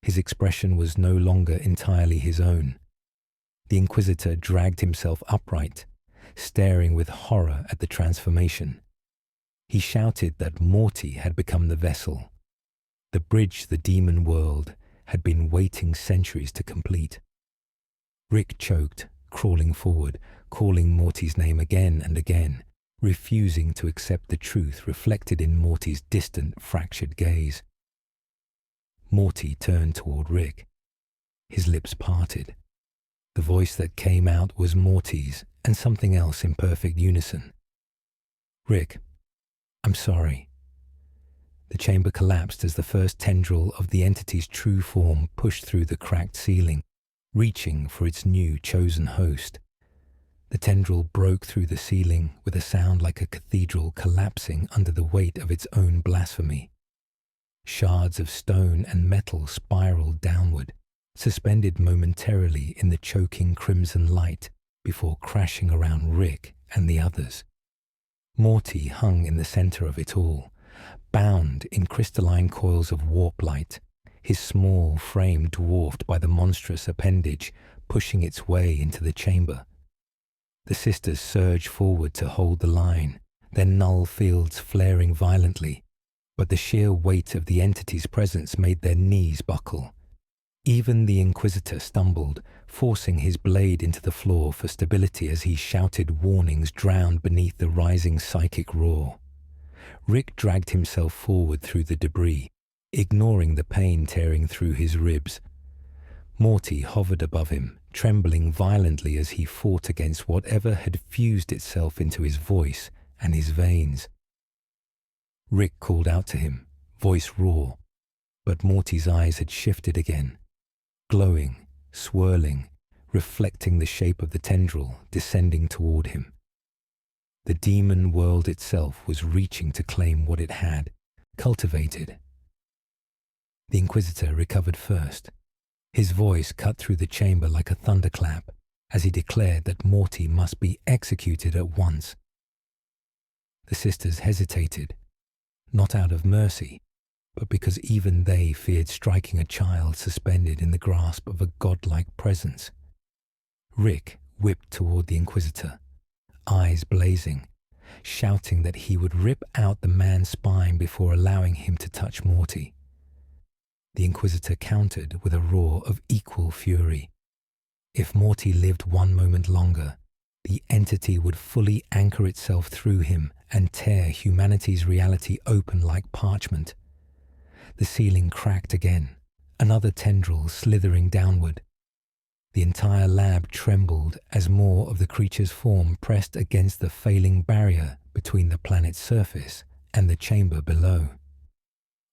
His expression was no longer entirely his own. The Inquisitor dragged himself upright, staring with horror at the transformation. He shouted that Morty had become the vessel. The bridge the demon world had been waiting centuries to complete. Rick choked, crawling forward, calling Morty's name again and again, refusing to accept the truth reflected in Morty's distant, fractured gaze. Morty turned toward Rick. His lips parted. The voice that came out was Morty's and something else in perfect unison. "Rick, I'm sorry." The chamber collapsed as the first tendril of the entity's true form pushed through the cracked ceiling, reaching for its new chosen host. The tendril broke through the ceiling with a sound like a cathedral collapsing under the weight of its own blasphemy. Shards of stone and metal spiraled downward, suspended momentarily in the choking crimson light before crashing around Rick and the others. Morty hung in the center of it all, bound in crystalline coils of warp light, his small frame dwarfed by the monstrous appendage pushing its way into the chamber. The sisters surged forward to hold the line, their null fields flaring violently, but the sheer weight of the entity's presence made their knees buckle. Even the Inquisitor stumbled, forcing his blade into the floor for stability as he shouted warnings drowned beneath the rising psychic roar. Rick dragged himself forward through the debris, ignoring the pain tearing through his ribs. Morty hovered above him, trembling violently as he fought against whatever had fused itself into his voice and his veins. Rick called out to him, voice raw, but Morty's eyes had shifted again, glowing, swirling, reflecting the shape of the tendril descending toward him. The demon world itself was reaching to claim what it had cultivated. The Inquisitor recovered first. His voice cut through the chamber like a thunderclap as he declared that Morty must be executed at once. The sisters hesitated, not out of mercy, but because even they feared striking a child suspended in the grasp of a godlike presence. Rick whipped toward the Inquisitor, eyes blazing, shouting that he would rip out the man's spine before allowing him to touch Morty. The Inquisitor countered with a roar of equal fury. If Morty lived one moment longer, the entity would fully anchor itself through him and tear humanity's reality open like parchment. The ceiling cracked again, another tendril slithering downward. The entire lab trembled as more of the creature's form pressed against the failing barrier between the planet's surface and the chamber below.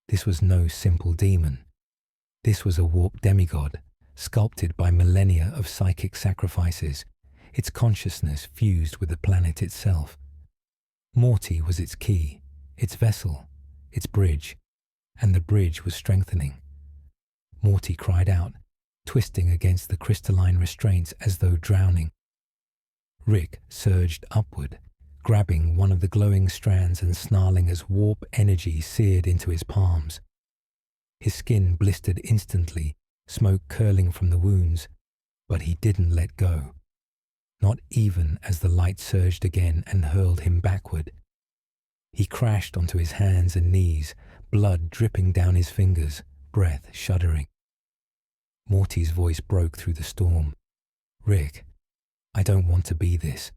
This was no simple demon. This was a warped demigod, sculpted by millennia of psychic sacrifices, its consciousness fused with the planet itself. Morty was its key, its vessel, its bridge, and the bridge was strengthening. Morty cried out, twisting against the crystalline restraints as though drowning. Rick surged upward, grabbing one of the glowing strands and snarling as warp energy seared into his palms. His skin blistered instantly, smoke curling from the wounds, but he didn't let go. Not even as the light surged again and hurled him backward. He crashed onto his hands and knees, blood dripping down his fingers, breath shuddering. Morty's voice broke through the storm. Rick, I don't want to be this.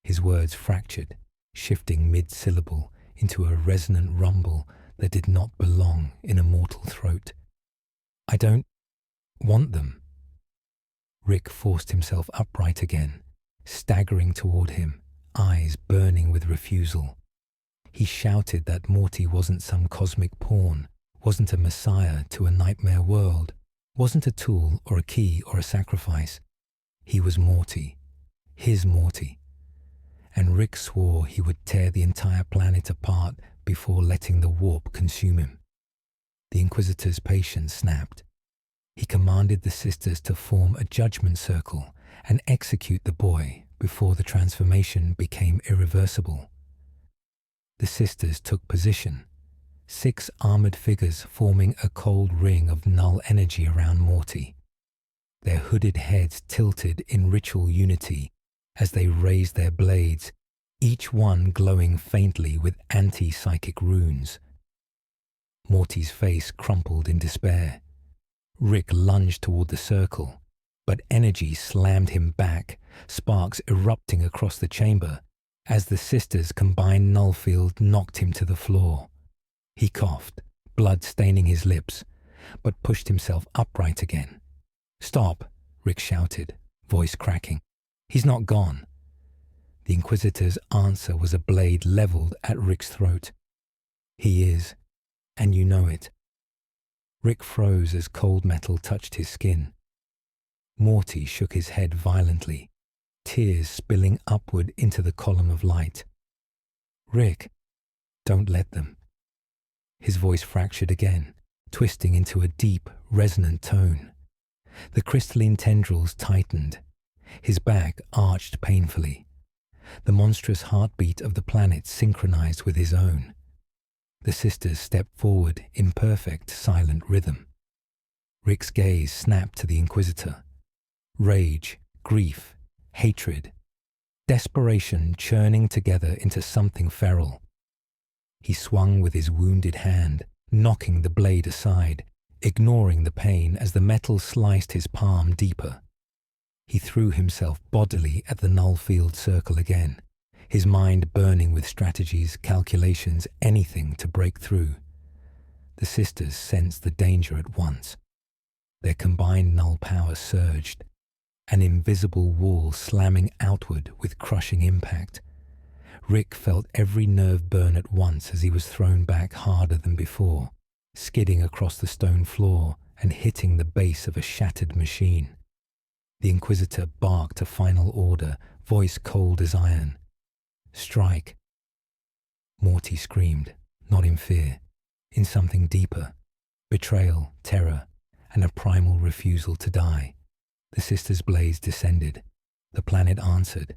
His words fractured, shifting mid-syllable into a resonant rumble that did not belong in a mortal throat. I don't want them. Rick forced himself upright again, staggering toward him, eyes burning with refusal. He shouted that Morty wasn't some cosmic pawn, wasn't a messiah to a nightmare world, wasn't a tool or a key or a sacrifice. He was Morty, his Morty. And Rick swore he would tear the entire planet apart before letting the warp consume him. The Inquisitor's patience snapped. He commanded the sisters to form a judgment circle and execute the boy before the transformation became irreversible. The sisters took position, 6 armored figures forming a cold ring of null energy around Morty. Their hooded heads tilted in ritual unity as they raised their blades, each one glowing faintly with anti-psychic runes. Morty's face crumpled in despair. Rick lunged toward the circle, but energy slammed him back, sparks erupting across the chamber as the sisters' combined null field knocked him to the floor. He coughed, blood staining his lips, but pushed himself upright again. "Stop," Rick shouted, voice cracking. "He's not gone." The Inquisitor's answer was a blade leveled at Rick's throat. "He is, and you know it." Rick froze as cold metal touched his skin. Morty shook his head violently, tears spilling upward into the column of light. "Rick, don't let them." His voice fractured again, twisting into a deep, resonant tone. The crystalline tendrils tightened. His back arched painfully. The monstrous heartbeat of the planet synchronized with his own. The sisters stepped forward in perfect, silent rhythm. Rick's gaze snapped to the Inquisitor. Rage, grief, hatred, desperation churning together into something feral. He swung with his wounded hand, knocking the blade aside, ignoring the pain as the metal sliced his palm deeper. He threw himself bodily at the null-field circle again, his mind burning with strategies, calculations, anything to break through. The sisters sensed the danger at once. Their combined null power surged, an invisible wall slamming outward with crushing impact. Rick felt every nerve burn at once as he was thrown back harder than before, skidding across the stone floor and hitting the base of a shattered machine. The Inquisitor barked a final order, voice cold as iron. "Strike." Morty screamed, not in fear, in something deeper, betrayal, terror, and a primal refusal to die. The sisters' blades descended. The planet answered.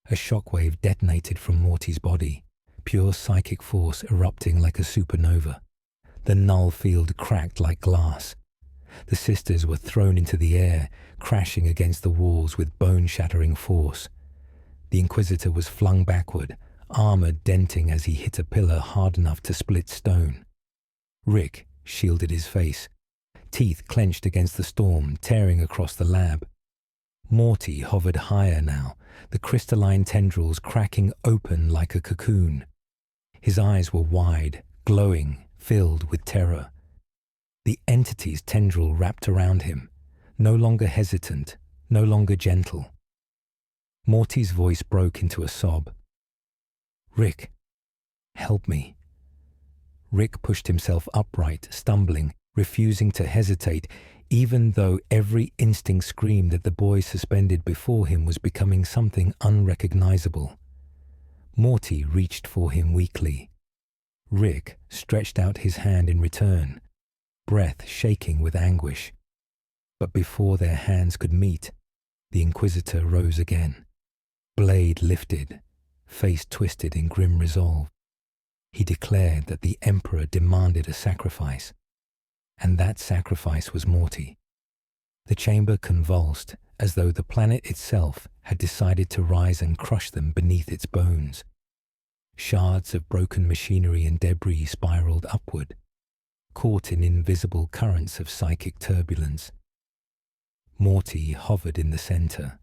A shockwave detonated from Morty's body, pure psychic force erupting like a supernova. The null field cracked like glass. The sisters were thrown into the air, crashing against the walls with bone-shattering force. The Inquisitor was flung backward, armor denting as he hit a pillar hard enough to split stone. Rick shielded his face, teeth clenched against the storm, tearing across the lab. Morty hovered higher now, the crystalline tendrils cracking open like a cocoon. His eyes were wide, glowing, filled with terror. The entity's tendril wrapped around him, no longer hesitant, no longer gentle. Morty's voice broke into a sob. "Rick, help me." Rick pushed himself upright, stumbling, refusing to hesitate, even though every instinct screamed that the boy suspended before him was becoming something unrecognizable. Morty reached for him weakly. Rick stretched out his hand in return, breath shaking with anguish. But before their hands could meet, the Inquisitor rose again. Blade lifted, face twisted in grim resolve. He declared that the Emperor demanded a sacrifice, and that sacrifice was Morty. The chamber convulsed as though the planet itself had decided to rise and crush them beneath its bones. Shards of broken machinery and debris spiraled upward, caught in invisible currents of psychic turbulence. Morty hovered in the center,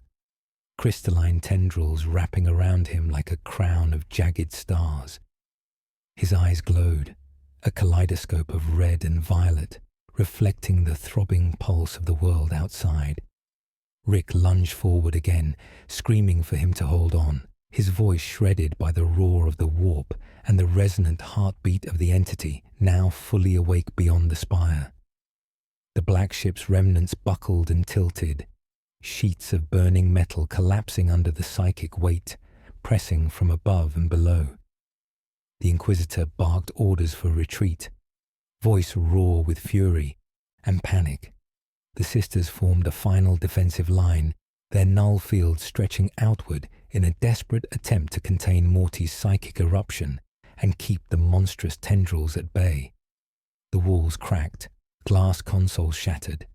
crystalline tendrils wrapping around him like a crown of jagged stars. His eyes glowed, a kaleidoscope of red and violet, reflecting the throbbing pulse of the world outside. Rick lunged forward again, screaming for him to hold on, his voice shredded by the roar of the warp and the resonant heartbeat of the entity, now fully awake beyond the spire. The black ship's remnants buckled and tilted, sheets of burning metal collapsing under the psychic weight, pressing from above and below. The Inquisitor barked orders for retreat, voice raw with fury and panic. The sisters formed a final defensive line, their null field stretching outward in a desperate attempt to contain Morty's psychic eruption and keep the monstrous tendrils at bay. The walls cracked, glass consoles shattered,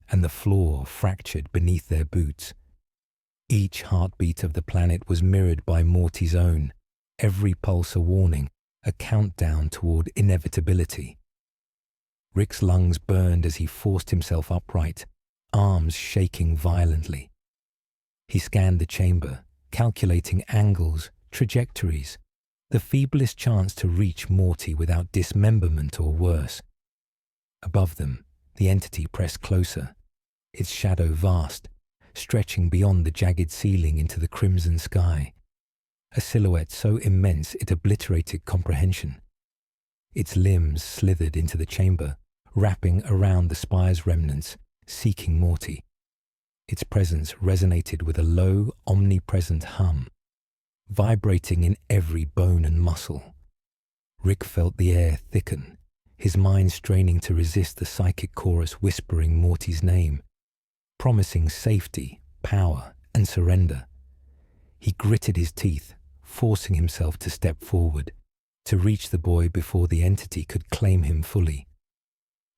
and the floor fractured beneath their boots. Each heartbeat of the planet was mirrored by Morty's own, every pulse a warning, a countdown toward inevitability. Rick's lungs burned as he forced himself upright, arms shaking violently. He scanned the chamber, calculating angles, trajectories, the feeblest chance to reach Morty without dismemberment or worse. Above them, the entity pressed closer, its shadow vast, stretching beyond the jagged ceiling into the crimson sky, a silhouette so immense it obliterated comprehension. Its limbs slithered into the chamber, wrapping around the spire's remnants, seeking Morty. Its presence resonated with a low, omnipresent hum, vibrating in every bone and muscle. Rick felt the air thicken, his mind straining to resist the psychic chorus whispering Morty's name, promising safety, power, and surrender. He gritted his teeth, forcing himself to step forward, to reach the boy before the entity could claim him fully.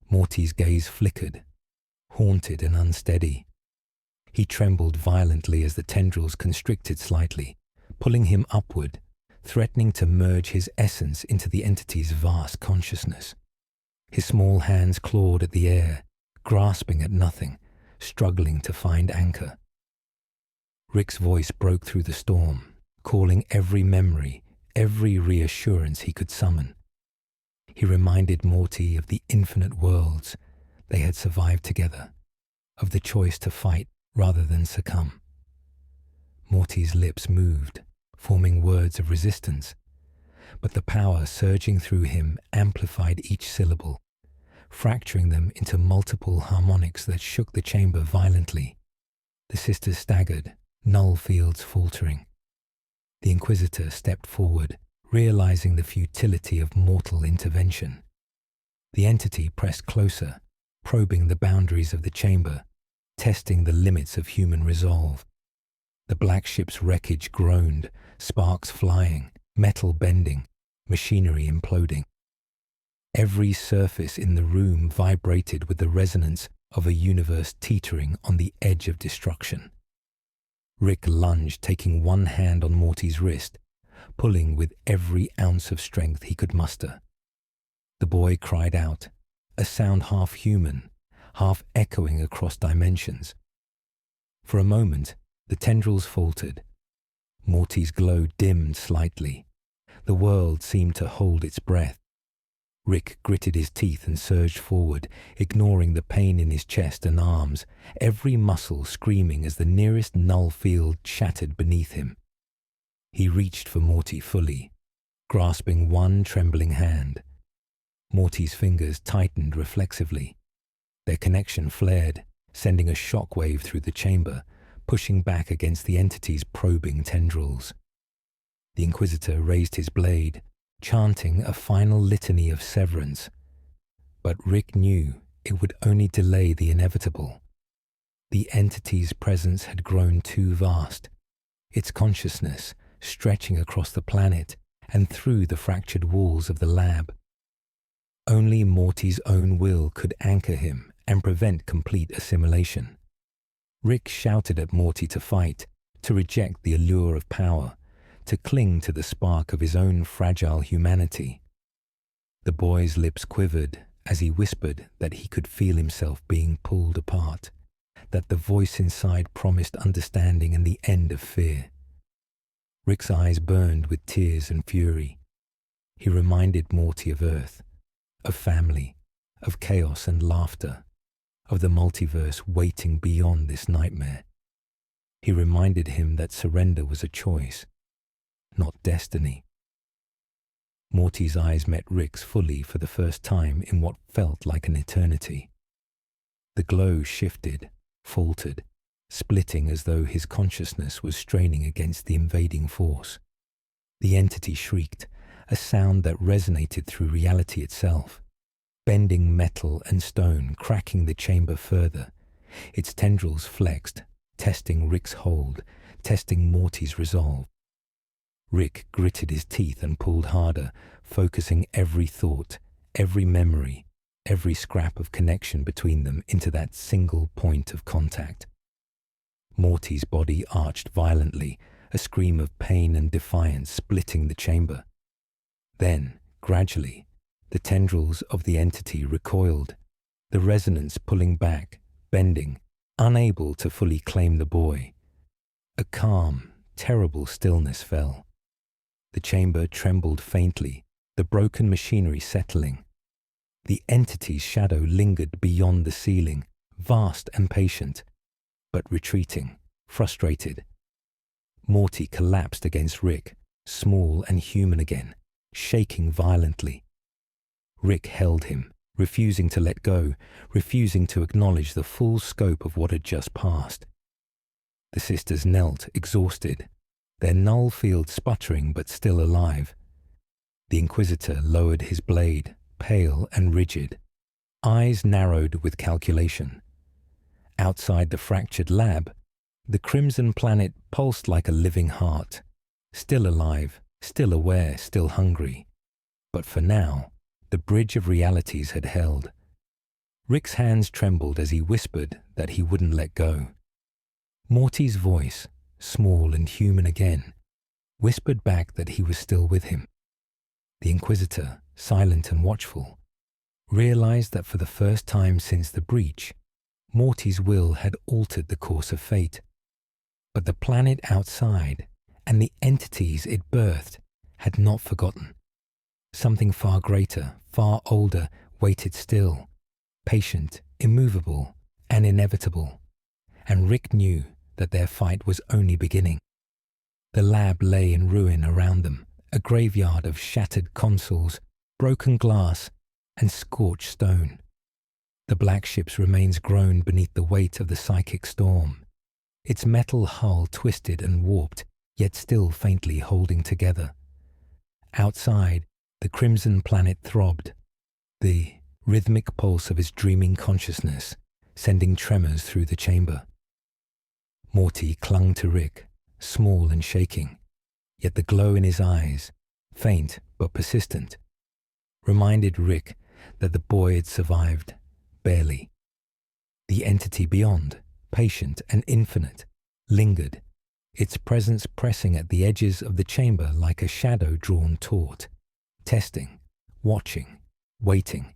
Morty's gaze flickered, haunted and unsteady. He trembled violently as the tendrils constricted slightly, pulling him upward, threatening to merge his essence into the entity's vast consciousness. His small hands clawed at the air, grasping at nothing, struggling to find anchor. Rick's voice broke through the storm, calling every memory, every reassurance he could summon. He reminded Morty of the infinite worlds they had survived together, of the choice to fight rather than succumb. Morty's lips moved, forming words of resistance, but the power surging through him amplified each syllable, fracturing them into multiple harmonics that shook the chamber violently. The sisters staggered, null fields faltering. The Inquisitor stepped forward, realizing the futility of mortal intervention. The entity pressed closer, probing the boundaries of the chamber, testing the limits of human resolve. The black ship's wreckage groaned, sparks flying, metal bending, machinery imploding. Every surface in the room vibrated with the resonance of a universe teetering on the edge of destruction. Rick lunged, taking one hand on Morty's wrist, pulling with every ounce of strength he could muster. The boy cried out, a sound half human, half echoing across dimensions. For a moment, the tendrils faltered. Morty's glow dimmed slightly. The world seemed to hold its breath. Rick gritted his teeth and surged forward, ignoring the pain in his chest and arms, every muscle screaming as the nearest null field shattered beneath him. He reached for Morty fully, grasping one trembling hand. Morty's fingers tightened reflexively. Their connection flared, sending a shockwave through the chamber, pushing back against the entity's probing tendrils. The Inquisitor raised his blade, chanting a final litany of severance. But Rick knew it would only delay the inevitable. The entity's presence had grown too vast, its consciousness stretching across the planet and through the fractured walls of the lab. Only Morty's own will could anchor him and prevent complete assimilation. Rick shouted at Morty to fight, to reject the allure of power, to cling to the spark of his own fragile humanity. The boy's lips quivered as he whispered that he could feel himself being pulled apart, that the voice inside promised understanding and the end of fear. Rick's eyes burned with tears and fury. He reminded Morty of Earth, of family, of chaos and laughter, of the multiverse waiting beyond this nightmare. He reminded him that surrender was a choice, not destiny. Morty's eyes met Rick's fully for the first time in what felt like an eternity. The glow shifted, faltered, splitting as though his consciousness was straining against the invading force. The entity shrieked, a sound that resonated through reality itself, bending metal and stone, cracking the chamber further. Its tendrils flexed, testing Rick's hold, testing Morty's resolve. Rick gritted his teeth and pulled harder, focusing every thought, every memory, every scrap of connection between them into that single point of contact. Morty's body arched violently, a scream of pain and defiance splitting the chamber. Then, gradually, the tendrils of the entity recoiled, the resonance pulling back, bending, unable to fully claim the boy. A calm, terrible stillness fell. The chamber trembled faintly, the broken machinery settling. The entity's shadow lingered beyond the ceiling, vast and patient, but retreating, frustrated. Morty collapsed against Rick, small and human again, shaking violently. Rick held him, refusing to let go, refusing to acknowledge the full scope of what had just passed. The sisters knelt, exhausted, their null field sputtering but still alive. The Inquisitor lowered his blade, pale and rigid, eyes narrowed with calculation. Outside the fractured lab, the crimson planet pulsed like a living heart, still alive, still aware, still hungry. But for now, the bridge of realities had held. Rick's hands trembled as he whispered that he wouldn't let go. Morty's voice, small and human again, whispered back that he was still with him. The Inquisitor, silent and watchful, realized that for the first time since the breach, Morty's will had altered the course of fate. But the planet outside and the entities it birthed had not forgotten. Something far greater, far older, waited still, patient, immovable, and inevitable. And Rick knew that their fight was only beginning. The lab lay in ruin around them, a graveyard of shattered consoles, broken glass, and scorched stone. The black ship's remains groaned beneath the weight of the psychic storm, its metal hull twisted and warped, yet still faintly holding together. Outside, the crimson planet throbbed, the rhythmic pulse of its dreaming consciousness sending tremors through the chamber. Morty clung to Rick, small and shaking, yet the glow in his eyes, faint but persistent, reminded Rick that the boy had survived, barely. The entity beyond, patient and infinite, lingered, its presence pressing at the edges of the chamber like a shadow drawn taut, testing, watching, waiting.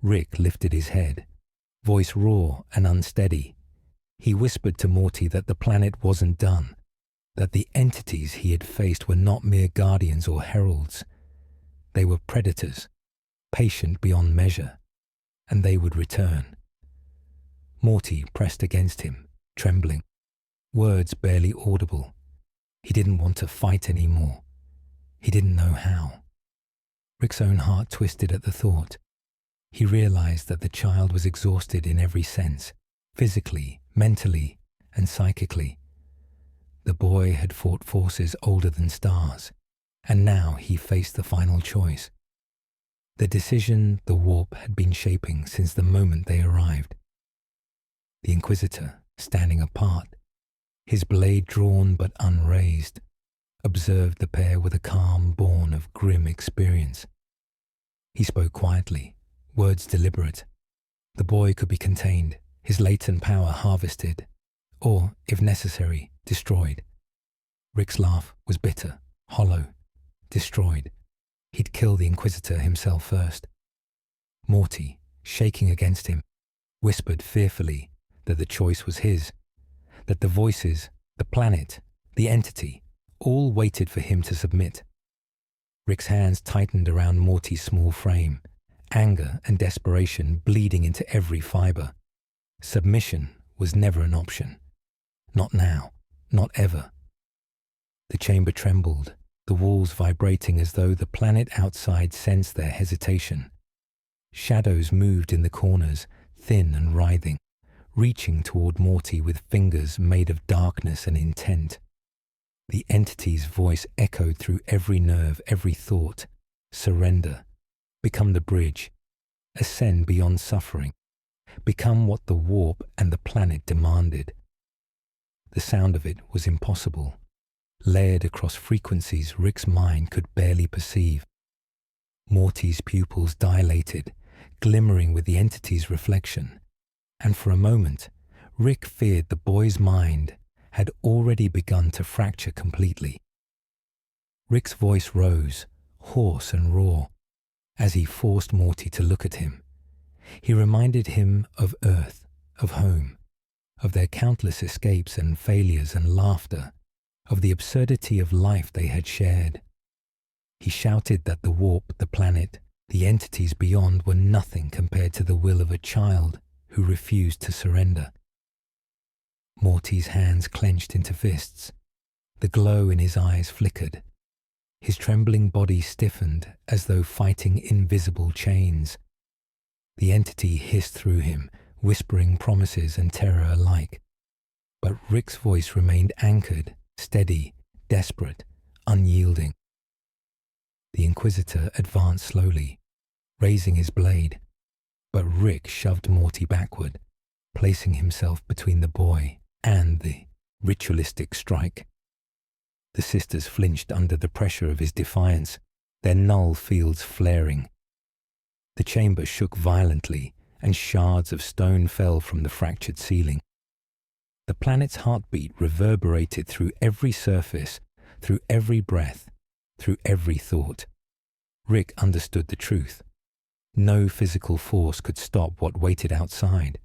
Rick lifted his head, voice raw and unsteady. He whispered to Morty that the planet wasn't done, that the entities he had faced were not mere guardians or heralds. They were predators, patient beyond measure, and they would return. Morty pressed against him, trembling, words barely audible. He didn't want to fight anymore. He didn't know how. Rick's own heart twisted at the thought. He realized that the child was exhausted in every sense, physically, mentally, and psychically. The boy had fought forces older than stars, and now he faced the final choice. The decision the warp had been shaping since the moment they arrived. The Inquisitor, standing apart, his blade drawn but unraised, observed the pair with a calm born of grim experience. He spoke quietly, words deliberate. The boy could be contained, his latent power harvested, or, if necessary, destroyed. Rick's laugh was bitter, hollow, destroyed. He'd kill the Inquisitor himself first. Morty, shaking against him, whispered fearfully that the choice was his, that the voices, the planet, the entity, all waited for him to submit. Rick's hands tightened around Morty's small frame, anger and desperation bleeding into every fiber. Submission was never an option. Not now, not ever. The chamber trembled, the walls vibrating as though the planet outside sensed their hesitation. Shadows moved in the corners, thin and writhing, reaching toward Morty with fingers made of darkness and intent. The entity's voice echoed through every nerve, every thought. Surrender. Become the bridge. Ascend beyond suffering. Become what the warp and the planet demanded. The sound of it was impossible, layered across frequencies Rick's mind could barely perceive. Morty's pupils dilated, glimmering with the entity's reflection, and for a moment, Rick feared the boy's mind had already begun to fracture completely. Rick's voice rose, hoarse and raw, as he forced Morty to look at him. He reminded him of Earth, of home, of their countless escapes and failures and laughter, of the absurdity of life they had shared. He shouted that the warp, the planet, the entities beyond were nothing compared to the will of a child who refused to surrender. Morty's hands clenched into fists. The glow in his eyes flickered. His trembling body stiffened as though fighting invisible chains. The entity hissed through him, whispering promises and terror alike. But Rick's voice remained anchored, steady, desperate, unyielding. The Inquisitor advanced slowly, raising his blade, but Rick shoved Morty backward, placing himself between the boy and the ritualistic strike. The sisters flinched under the pressure of his defiance, their null fields flaring. The chamber shook violently, and shards of stone fell from the fractured ceiling. The planet's heartbeat reverberated through every surface, through every breath, through every thought. Rick understood the truth. No physical force could stop what waited outside.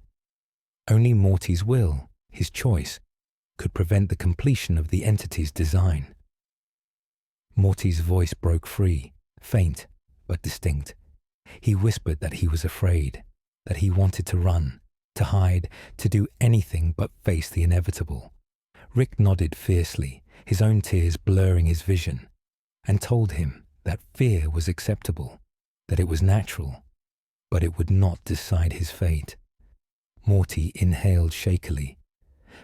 Only Morty's will, his choice, could prevent the completion of the entity's design. Morty's voice broke free, faint but distinct. He whispered that he was afraid, that he wanted to run, to hide, to do anything but face the inevitable. Rick nodded fiercely, his own tears blurring his vision, and told him that fear was acceptable, that it was natural, but it would not decide his fate. Morty inhaled shakily,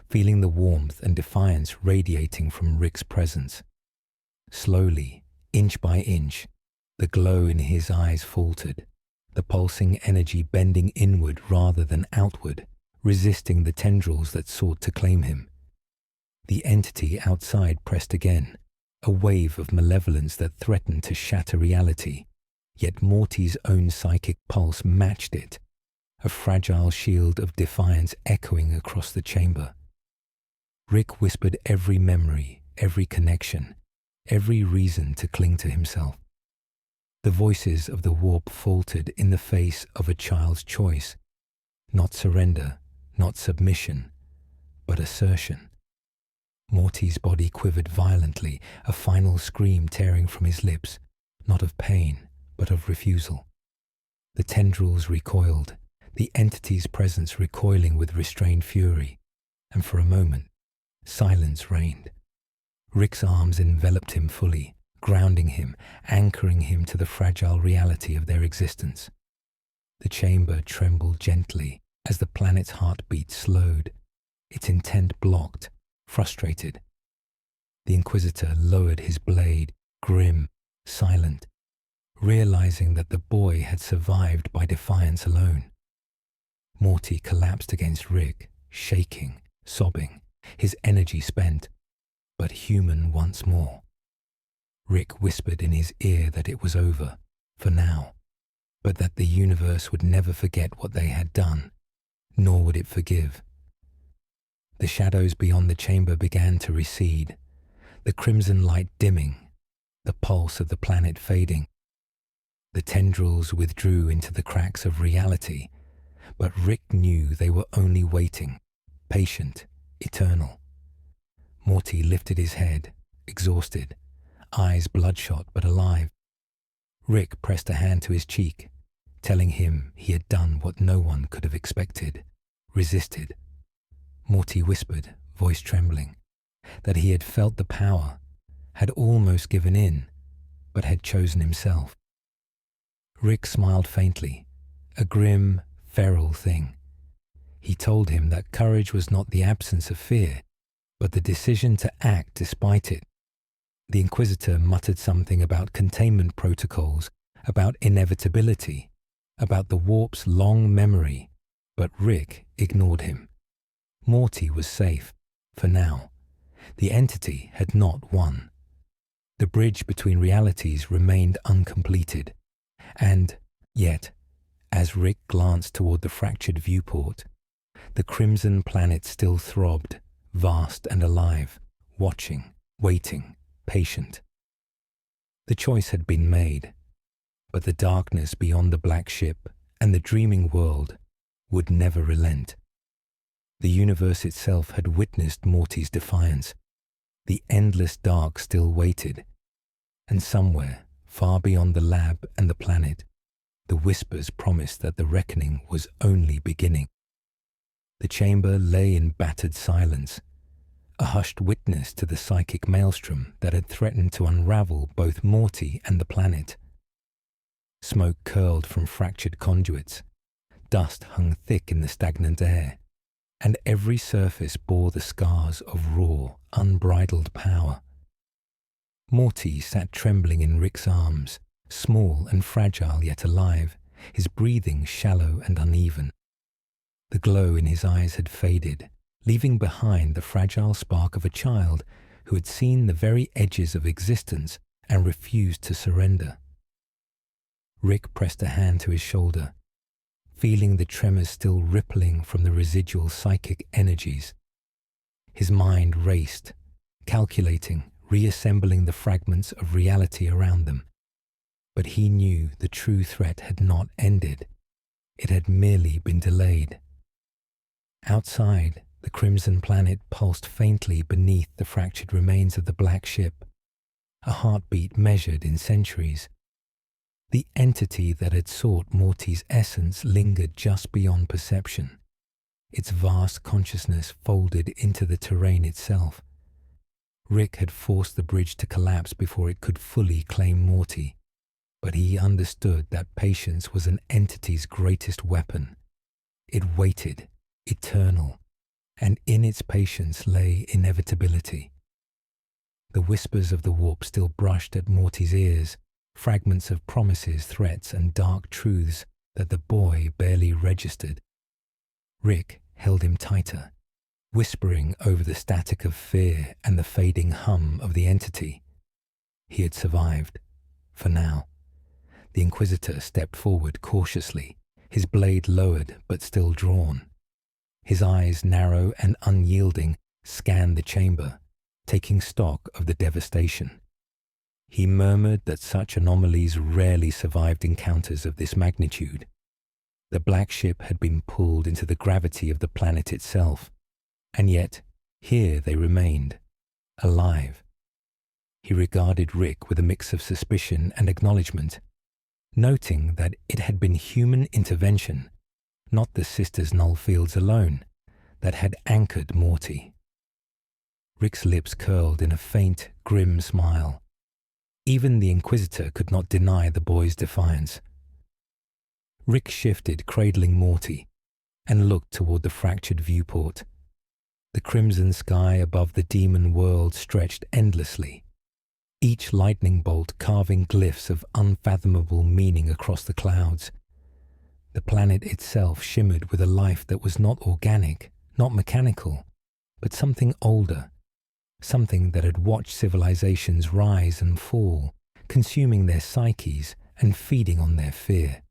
feeling the warmth and defiance radiating from Rick's presence. Slowly, inch by inch, the glow in his eyes faltered, the pulsing energy bending inward rather than outward, resisting the tendrils that sought to claim him. The entity outside pressed again, a wave of malevolence that threatened to shatter reality, yet Morty's own psychic pulse matched it, a fragile shield of defiance echoing across the chamber. Rick whispered every memory, every connection, every reason to cling to himself. The voices of the warp faltered in the face of a child's choice, not surrender, not submission, but assertion. Morty's body quivered violently, a final scream tearing from his lips, not of pain, but of refusal. The tendrils recoiled, the entity's presence recoiling with restrained fury, and for a moment, silence reigned. Rick's arms enveloped him fully, grounding him, anchoring him to the fragile reality of their existence. The chamber trembled gently as the planet's heartbeat slowed, its intent blocked, frustrated. The Inquisitor lowered his blade, grim, silent, realizing that the boy had survived by defiance alone. Morty collapsed against Rick, shaking, sobbing, his energy spent, but human once more. Rick whispered in his ear that it was over, for now, but that the universe would never forget what they had done, nor would it forgive. The shadows beyond the chamber began to recede, the crimson light dimming, the pulse of the planet fading. The tendrils withdrew into the cracks of reality, but Rick knew they were only waiting, patient, eternal. Morty lifted his head, exhausted, eyes bloodshot but alive. Rick pressed a hand to his cheek, telling him he had done what no one could have expected, resisted. Morty whispered, voice trembling, that he had felt the power, had almost given in, but had chosen himself. Rick smiled faintly, a grim, feral thing. He told him that courage was not the absence of fear, but the decision to act despite it. The Inquisitor muttered something about containment protocols, about inevitability, about the warp's long memory, but Rick ignored him. Morty was safe, for now. The entity had not won. The bridge between realities remained uncompleted, and yet, as Rick glanced toward the fractured viewport, the crimson planet still throbbed, vast and alive, watching, waiting, patient. The choice had been made, but the darkness beyond the black ship and the dreaming world would never relent. The universe itself had witnessed Morty's defiance. The endless dark still waited, and somewhere, far beyond the lab and the planet, the whispers promised that the reckoning was only beginning. The chamber lay in battered silence, a hushed witness to the psychic maelstrom that had threatened to unravel both Morty and the planet. Smoke curled from fractured conduits, dust hung thick in the stagnant air, and every surface bore the scars of raw, unbridled power. Morty sat trembling in Rick's arms, small and fragile yet alive, his breathing shallow and uneven. The glow in his eyes had faded, leaving behind the fragile spark of a child who had seen the very edges of existence and refused to surrender. Rick pressed a hand to his shoulder, feeling the tremors still rippling from the residual psychic energies. His mind raced, calculating, reassembling the fragments of reality around them. But he knew the true threat had not ended. It had merely been delayed. Outside, the crimson planet pulsed faintly beneath the fractured remains of the black ship, a heartbeat measured in centuries. The entity that had sought Morty's essence lingered just beyond perception, its vast consciousness folded into the terrain itself. Rick had forced the bridge to collapse before it could fully claim Morty, but he understood that patience was an entity's greatest weapon. It waited, eternal, and in its patience lay inevitability. The whispers of the warp still brushed at Morty's ears, fragments of promises, threats, and dark truths that the boy barely registered. Rick held him tighter, whispering over the static of fear and the fading hum of the entity. He had survived, for now. The Inquisitor stepped forward cautiously, his blade lowered but still drawn. His eyes, narrow and unyielding, scanned the chamber, taking stock of the devastation. He murmured that such anomalies rarely survived encounters of this magnitude. The black ship had been pulled into the gravity of the planet itself, and yet here they remained, alive. He regarded Rick with a mix of suspicion and acknowledgement, noting that it had been human intervention, not the sisters' null fields alone, that had anchored Morty. Rick's lips curled in a faint, grim smile. Even the Inquisitor could not deny the boy's defiance. Rick shifted, cradling Morty, and looked toward the fractured viewport. The crimson sky above the demon world stretched endlessly, each lightning bolt carving glyphs of unfathomable meaning across the clouds. The planet itself shimmered with a life that was not organic, not mechanical, but something older, something that had watched civilizations rise and fall, consuming their psyches and feeding on their fear.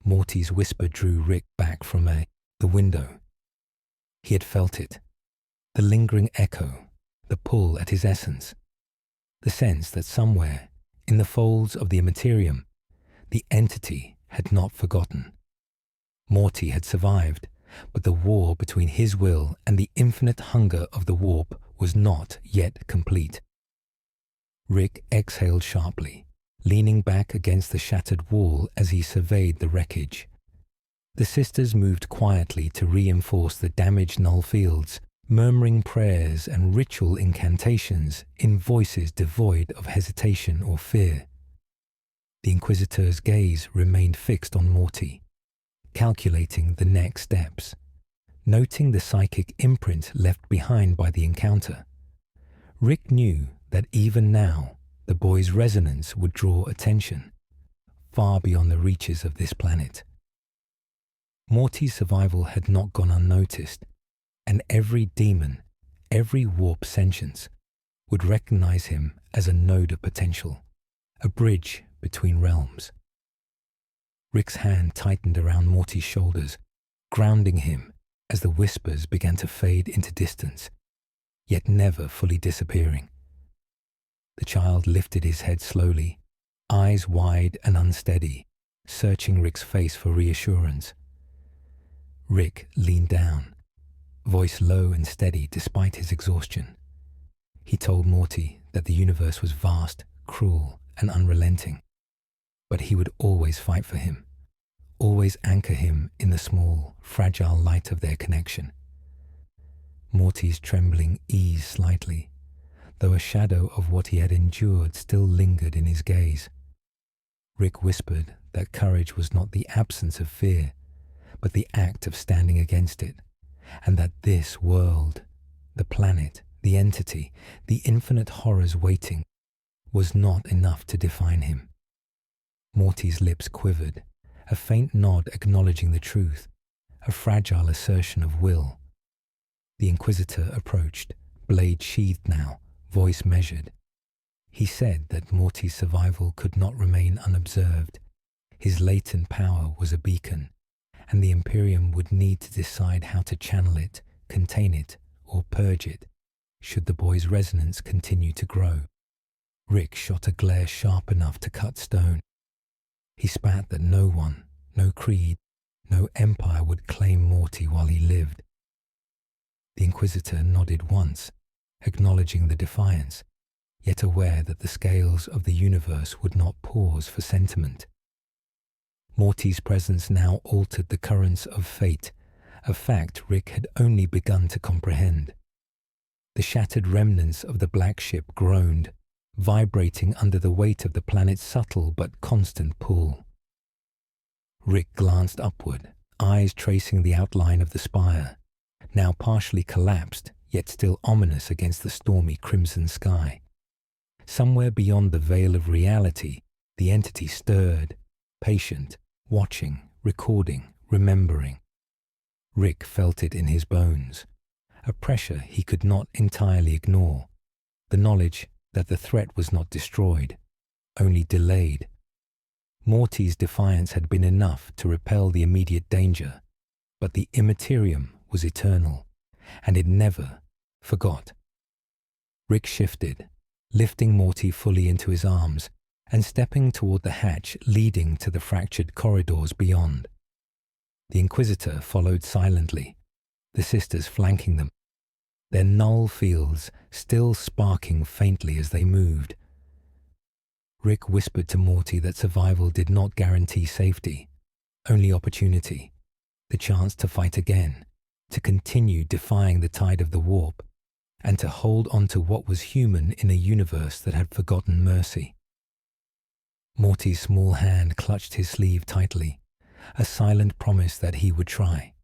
Morty's whisper drew Rick back from the window. He had felt it, the lingering echo, the pull at his essence, the sense that somewhere, in the folds of the Imperium, the entity had not forgotten. Morty had survived, but the war between his will and the infinite hunger of the warp was not yet complete. Rick exhaled sharply, leaning back against the shattered wall as he surveyed the wreckage. The sisters moved quietly to reinforce the damaged null fields, murmuring prayers and ritual incantations in voices devoid of hesitation or fear. The Inquisitor's gaze remained fixed on Morty, calculating the next steps, noting the psychic imprint left behind by the encounter. Rick knew that even now, the boy's resonance would draw attention, far beyond the reaches of this planet. Morty's survival had not gone unnoticed, and every demon, every warp sentience, would recognize him as a node of potential, a bridge between realms. Rick's hand tightened around Morty's shoulders, grounding him as the whispers began to fade into distance, yet never fully disappearing. The child lifted his head slowly, eyes wide and unsteady, searching Rick's face for reassurance. Rick leaned down, voice low and steady despite his exhaustion. He told Morty that the universe was vast, cruel, and unrelenting, but he would always fight for him, always anchor him in the small, fragile light of their connection. Morty's trembling eased slightly, though a shadow of what he had endured still lingered in his gaze. Rick whispered that courage was not the absence of fear, but the act of standing against it, and that this world, the planet, the entity, the infinite horrors waiting, was not enough to define him. Morty's lips quivered, a faint nod acknowledging the truth, a fragile assertion of will. The Inquisitor approached, blade sheathed now, voice measured. He said that Morty's survival could not remain unobserved. His latent power was a beacon, and the Imperium would need to decide how to channel it, contain it, or purge it. should the boy's resonance continue to grow. Rick shot a glare sharp enough to cut stone. He spat that no one, no creed, no empire would claim Morty while he lived. The Inquisitor nodded once, acknowledging the defiance, yet aware that the scales of the universe would not pause for sentiment. Morty's presence now altered the currents of fate, a fact Rick had only begun to comprehend. The shattered remnants of the black ship groaned, vibrating under the weight of the planet's subtle but constant pull. Rick glanced upward, eyes tracing the outline of the spire, now partially collapsed, yet still ominous against the stormy crimson sky. Somewhere beyond the veil of reality, the entity stirred, patient, watching, recording, remembering. Rick felt it in his bones, a pressure he could not entirely ignore, the knowledge that the threat was not destroyed, only delayed. Morty's defiance had been enough to repel the immediate danger, but the Imperium was eternal, and it never forgot. Rick shifted, lifting Morty fully into his arms and stepping toward the hatch leading to the fractured corridors beyond. The Inquisitor followed silently, the sisters flanking them, their null fields still sparking faintly as they moved. Rick whispered to Morty that survival did not guarantee safety, only opportunity, the chance to fight again, to continue defying the tide of the warp, and to hold on to what was human in a universe that had forgotten mercy. Morty's small hand clutched his sleeve tightly, a silent promise that he would try,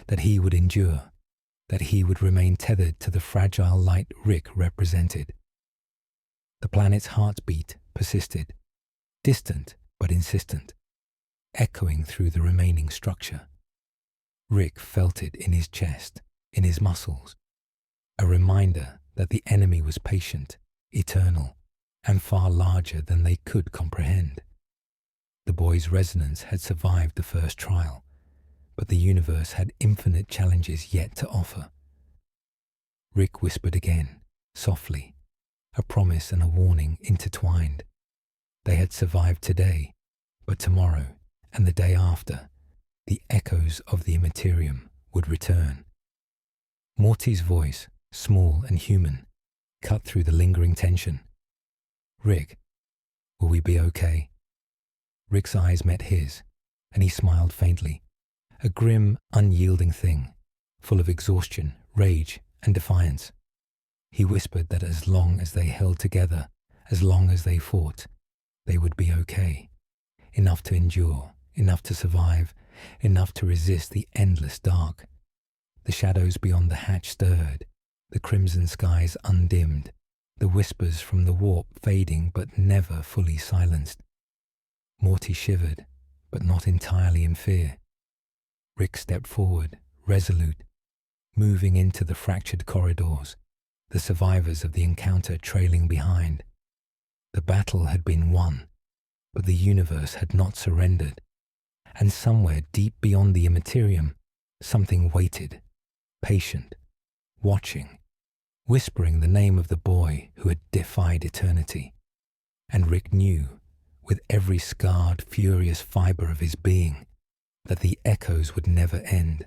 that he would endure, that he would remain tethered to the fragile light Rick represented. The planet's heartbeat persisted, distant but insistent, echoing through the remaining structure. Rick felt it in his chest, in his muscles, a reminder that the enemy was patient, eternal, and far larger than they could comprehend. The boy's resonance had survived the first trial, but the universe had infinite challenges yet to offer. Rick whispered again, softly, a promise and a warning intertwined. They had survived today, but tomorrow and the day after, the echoes of the Imperium would return. Morty's voice, small and human, cut through the lingering tension. "Rick, will we be okay?" Rick's eyes met his, and he smiled faintly, a grim, unyielding thing, full of exhaustion, rage, and defiance. He whispered that as long as they held together, as long as they fought, they would be okay. Enough to endure, enough to survive, enough to resist the endless dark. The shadows beyond the hatch stirred, the crimson skies undimmed, the whispers from the warp fading but never fully silenced. Morty shivered, but not entirely in fear. Rick stepped forward, resolute, moving into the fractured corridors, the survivors of the encounter trailing behind. The battle had been won, but the universe had not surrendered, and somewhere deep beyond the Imperium, something waited, patient, watching, whispering the name of the boy who had defied eternity. And Rick knew, with every scarred, furious fiber of his being, that the echoes would never end.